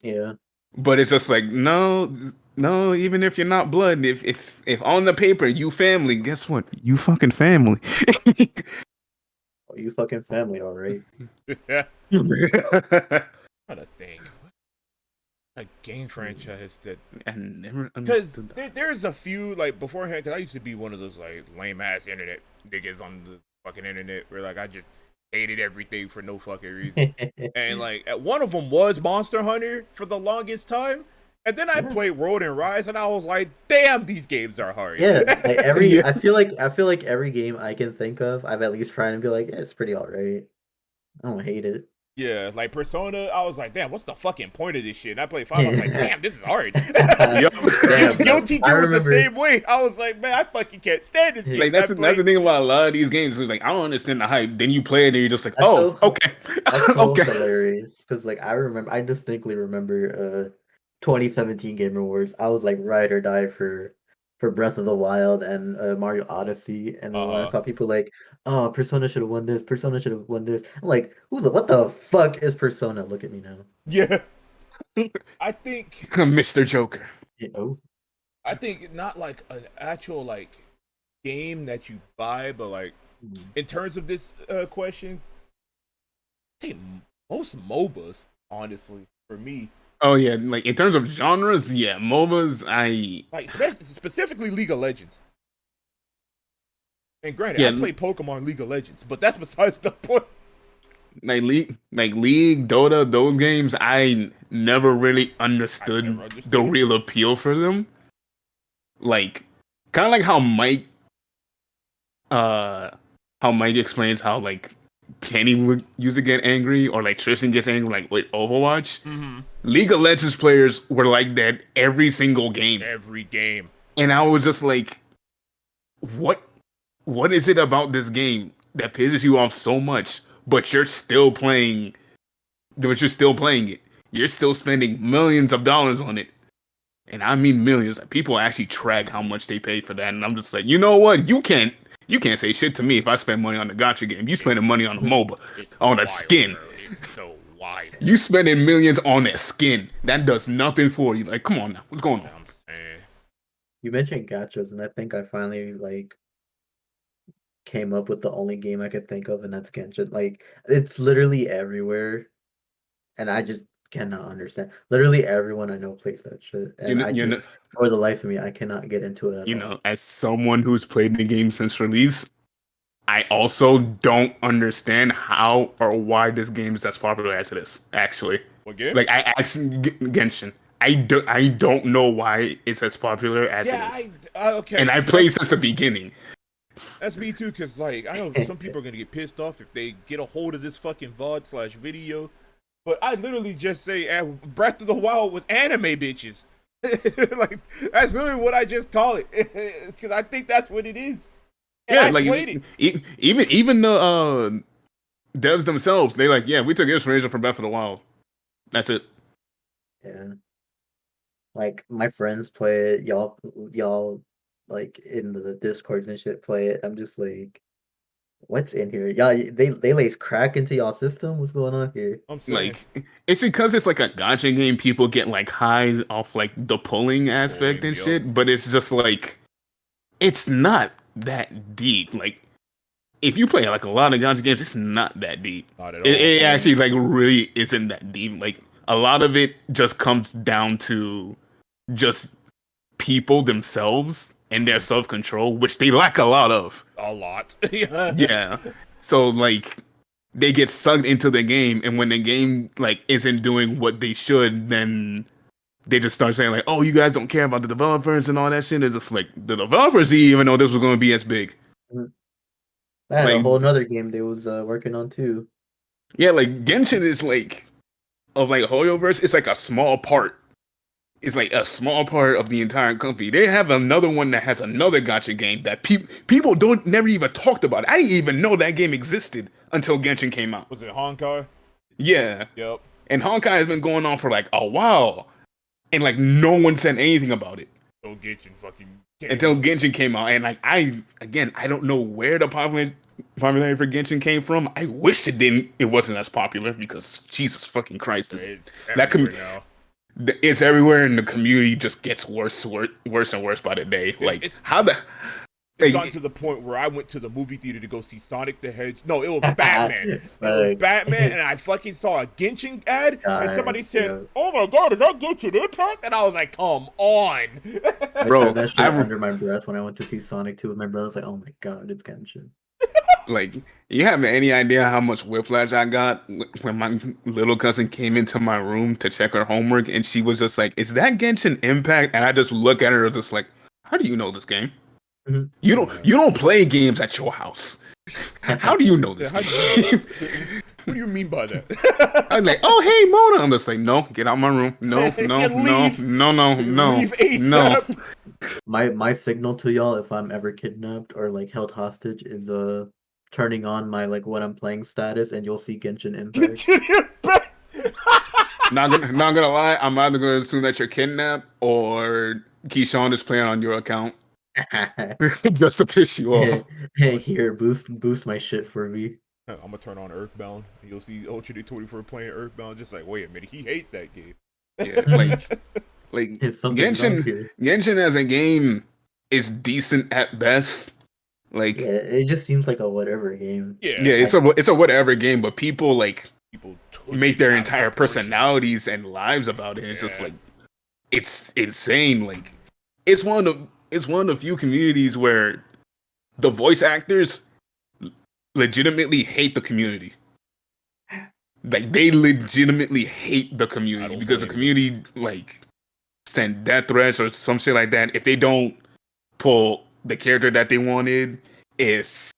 Yeah. But it's just like no, even if you're not blood, if on the paper you family, guess what? You fucking family. Oh, you fucking family, all right. Yeah. What a thing. A game franchise that I never because understood that. there's a few like beforehand. Because I used to be one of those like lame ass internet niggas on the fucking internet where like I just hated everything for no fucking reason. And like one of them was Monster Hunter for the longest time. And then I played Road and Rise, and I was like, "Damn, these games are hard." Yeah, like I feel like every game I can think of, I've at least tried and be like, yeah, it's pretty alright. I don't hate it. Yeah, like Persona, I was like, damn, what's the fucking point of this shit? And I played 5, I was like, damn, this is hard. Guilty Gear was the same way. I was like, man, I fucking can't stand this game. Like that's the thing about a lot of these games. It's like I don't understand the hype. Then you play it and you're just like, okay, That's so okay. hilarious. Because like I distinctly remember 2017 Game Awards. I was like ride or die for Breath of the Wild and Mario Odyssey, and then when I saw people like, oh, Persona should have won this, Persona should have won this, I'm like, what the fuck is Persona? Look at me now. Yeah. I think Mr. Joker. Yeah, oh. I think not like an actual like game that you buy, but like in terms of this question, I think most MOBAs, honestly, for me. Oh yeah, like in terms of genres, yeah, MOBAs. Like specifically League of Legends. And granted, I Yeah, play Pokemon League of Legends, but that's besides the point. League, Dota, those games, I never really I never understood the understood. real appeal for them. Like, kind of like uh, how Mike explains how like Kenny would use to get angry, or like Tristan gets angry, like with Overwatch. Mm-hmm. League of Legends players were like that every single game, Every game. and I was just like, what? What is it about this game that pisses you off so much? But you're still playing. But you're still playing it. You're still spending millions of dollars on it, and I mean millions. People actually track how much they pay for that, and I'm just like, you know what? You can't say shit to me if I spend money on the gacha game. You spending money on a MOBA, It's on a wild, skin. bro. It's so wild. You spending millions on a skin. That does nothing for you. Like, come on now. What's going on? I'm saying. You mentioned gachas, and I think I finally like came up with the only game I could think of, and that's Genshin. Like it's literally everywhere, and I just cannot understand. Literally everyone I know plays that shit, You and know, I you know, just for the life of me I cannot get into it at all. as someone who's played the game since release, I also don't understand how or why this game is as popular as it is. Actually, What game? like I actually Genshin. I don't know why it's as popular as it Yeah, is, okay. and I So played since the beginning. that's me too, cause like I know some people are gonna get pissed off if they get a hold of this fucking VOD/video, but I literally just say Breath of the Wild with anime bitches. Like that's literally what I just call it, cause I think that's what it is. And Yeah, I like played it. even the devs themselves, they like, yeah, we took inspiration from Breath of the Wild. That's it. Yeah, like my friends play it. Y'all like in the discords and shit play it. I'm just like, what's in here? Y'all, they lace crack into y'all system. What's going on here? I'm saying, Like it's because it's like a gacha game. People get like highs off like the pulling aspect and yup. shit, but it's just like it's not that deep. Like if you play like a lot of gacha games, it's not that deep. Not at It all. actually like really isn't that deep. Like a lot of it just comes down to just people themselves and their self control, which they lack a lot of. A lot. Yeah. Yeah. So like they get sucked into the game, and when the game like isn't doing what they should, then they just start saying like, "Oh, you guys don't care about the developers and all that shit." It's just like the developers didn't even know this was going to be as big. Mhm. I had a Like, whole nother game they was working on too. yeah, like Genshin is like of like Hoyoverse. It's like a small part. It's like a small part of the entire company. They have another one that has another gacha game that people don't never even talked about. I didn't even know that game existed until Genshin came out. Was it Honkai? Yeah, Yep. and Honkai has been going on for like a while, and like no one said anything about it Don't get you fucking. until Genshin came out. And like I don't know where the popularity for Genshin came from. I wish it wasn't as popular because Jesus fucking Christ, It's that everywhere now. it's everywhere, and the community just gets worse and worse by the day. Like It's how the It's like, gotten to the point where I went to the movie theater to go see Sonic the Hedgehog. No, it was Batman. It was Like, Batman, and I fucking saw a Genshin ad, and somebody said, yeah. "Oh my god, is that Genshin Impact?" And I was like, "Come on." I Bro, said that shit I under my breath when I went to see Sonic 2 with my brother. I was like, oh my god, it's Genshin. like you have any idea how much whiplash I got when my little cousin came into my room to check her homework, and she was just like, "Is that Genshin Impact?" And I just look at her just like, "How do you know this game? Mhm. You don't play games at your house. How do you know this How do game?" What do you mean by that? I'm like, "Oh hey Mona," I'm just like, "No, get out my room. No, no, And no, leave. no, no, no, Leave no." ASAP. My signal to y'all if I'm ever kidnapped or like held hostage is turning on my like what I'm playing status, and you'll see Genshin Impact. Genshin Impact. Not gonna lie, I'm either gonna assume that you're kidnapped or Keyshawn is playing on your account just to piss you off. Hey, here, boost my shit for me. I'm gonna turn on Earthbound. You'll see Ultra 24 playing Earthbound. Just like, wait a minute, he hates that game. Yeah, like It's something wrong here. Genshin as a game is decent at best. Like Yeah, it just seems like a whatever game. Yeah, yeah, it's a whatever game, but people like people make their out of entire proportion. personalities and lives about it. It's just Yeah. like it's insane. Like it's one of the few communities where the voice actors legitimately hate the community. Like they legitimately hate the community because the community like send death threats or some shit like that if they don't pull the character that they wanted. If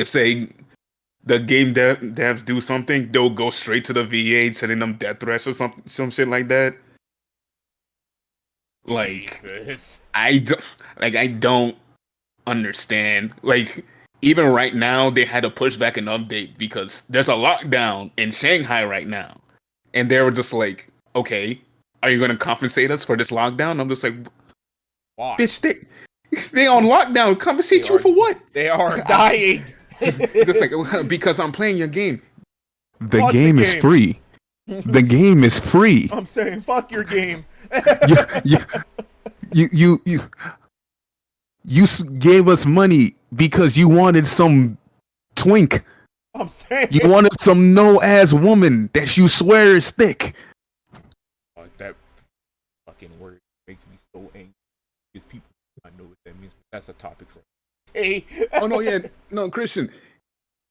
say the game devs do something, they'll go straight to the VA sending them death threats or some shit like that. Like Jesus. I don't understand. Like even right now, they had to push back an update because there's a lockdown in Shanghai right now, and they were just like, "Okay, are you going to compensate us for this lockdown?" I'm just like, Why? "Bitch, they on lockdown. Compensate you for what? They are dying." Just like because I'm playing your game. The game is free. The game is free. I'm saying, fuck your game. You gave us money because you wanted some twink. I'm saying you wanted some no-ass woman that you swear is thick. That fucking word makes me so angry because people I know what that means. But that's a topic for. Hey. Oh no, yeah, no, Christian.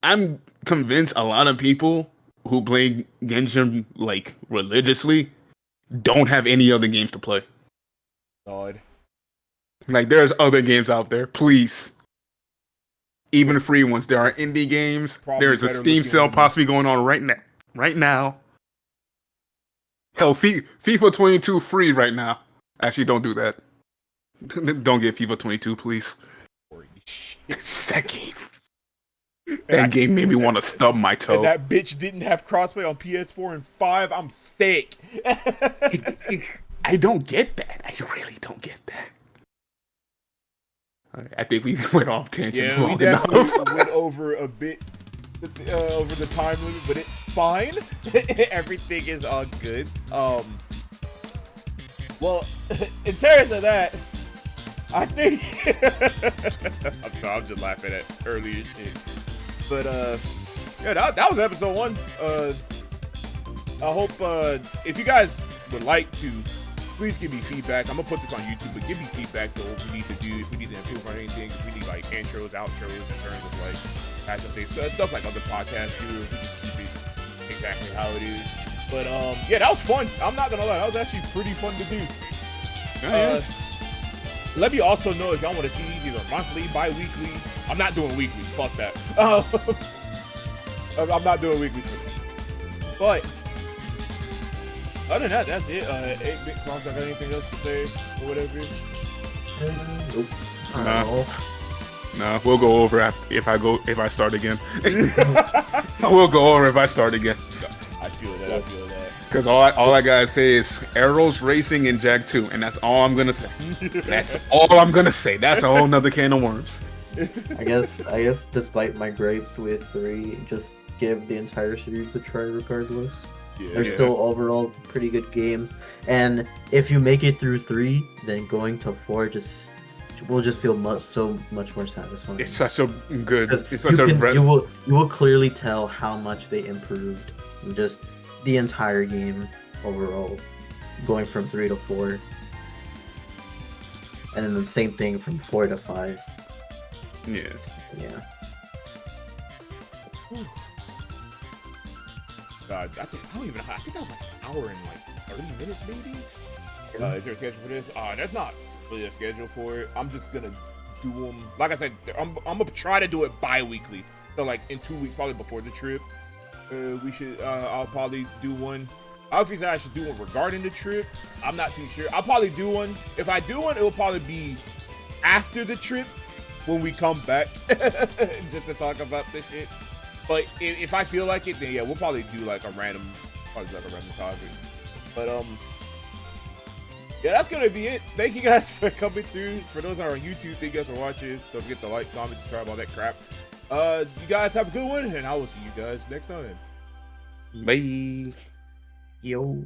I'm convinced a lot of people who play Genshin like religiously don't have any other games to play. God. Like there's other games out there, please. Even free ones. There are indie games. There's a Steam sale possibly going on right now. Right now. Hell, FIFA 22 free right now. Actually, don't do that. Don't get FIFA 22, please. That game. That game made me want to stub my toe. And that bitch didn't have crossplay on PS4 and 5. I'm sick. I don't get that. I really don't get that. I think we went off tangent. Yeah, we definitely went over a bit over the time limit, but it's fine. Everything is all good. Well, in terms of that, I think I'm sorry, I'm just laughing at earlier shit. But yeah, that was episode 1. I hope if you guys would like to, please give me feedback. I'm gonna put this on YouTube, but give me feedback to what we need to do, if we need to improve on anything, if we need like intros, outros in terms of like patch updates, stuff like other podcasts do. If we just keep it exactly how it is. But yeah, that was fun. I'm not gonna lie, that was actually pretty fun to do. Let me also know if y'all want to see these either monthly, bi-weekly. I'm not doing weekly. Fuck that. I'm not doing weekly for that. But other than that, that's it. 8-bit Cross, got anything else to say or whatever? Nope. Nah, we'll go over if I start again. We'll go over if I start again. I feel that. Because all I gotta say is Arrows Racing and Jag 2, and that's all I'm gonna say. That's all I'm gonna say. That's a whole nother can of worms. I guess despite my gripes with 3, just give the entire series a try regardless. Yeah. They're still overall pretty good games, and if you make it through 3, then going to 4 will just feel so much more satisfying. It's such a good. It's you such a. You will clearly tell how much they improved in just the entire game overall, going from 3 to 4, and then the same thing from 4 to 5. Yeah. God, I think that was like an hour and like 30 minutes maybe. Is there a schedule for this? There's not really a schedule for it. I'm just gonna do them. Like I said, I'm gonna try to do it bi-weekly. So like in 2 weeks, probably before the trip, we should. I'll probably do one. Obviously, I should do one regarding the trip. I'm not too sure. I'll probably do one. If I do one, it will probably be after the trip when we come back, just to talk about this shit. But if I feel like it, then yeah, we'll probably do like a random topic. But yeah, that's gonna be it. Thank you guys for coming through. For those that are on YouTube, thank you guys for watching. Don't forget to like, comment, subscribe, all that crap. You guys have a good one, and I will see you guys next time. Bye. Yo.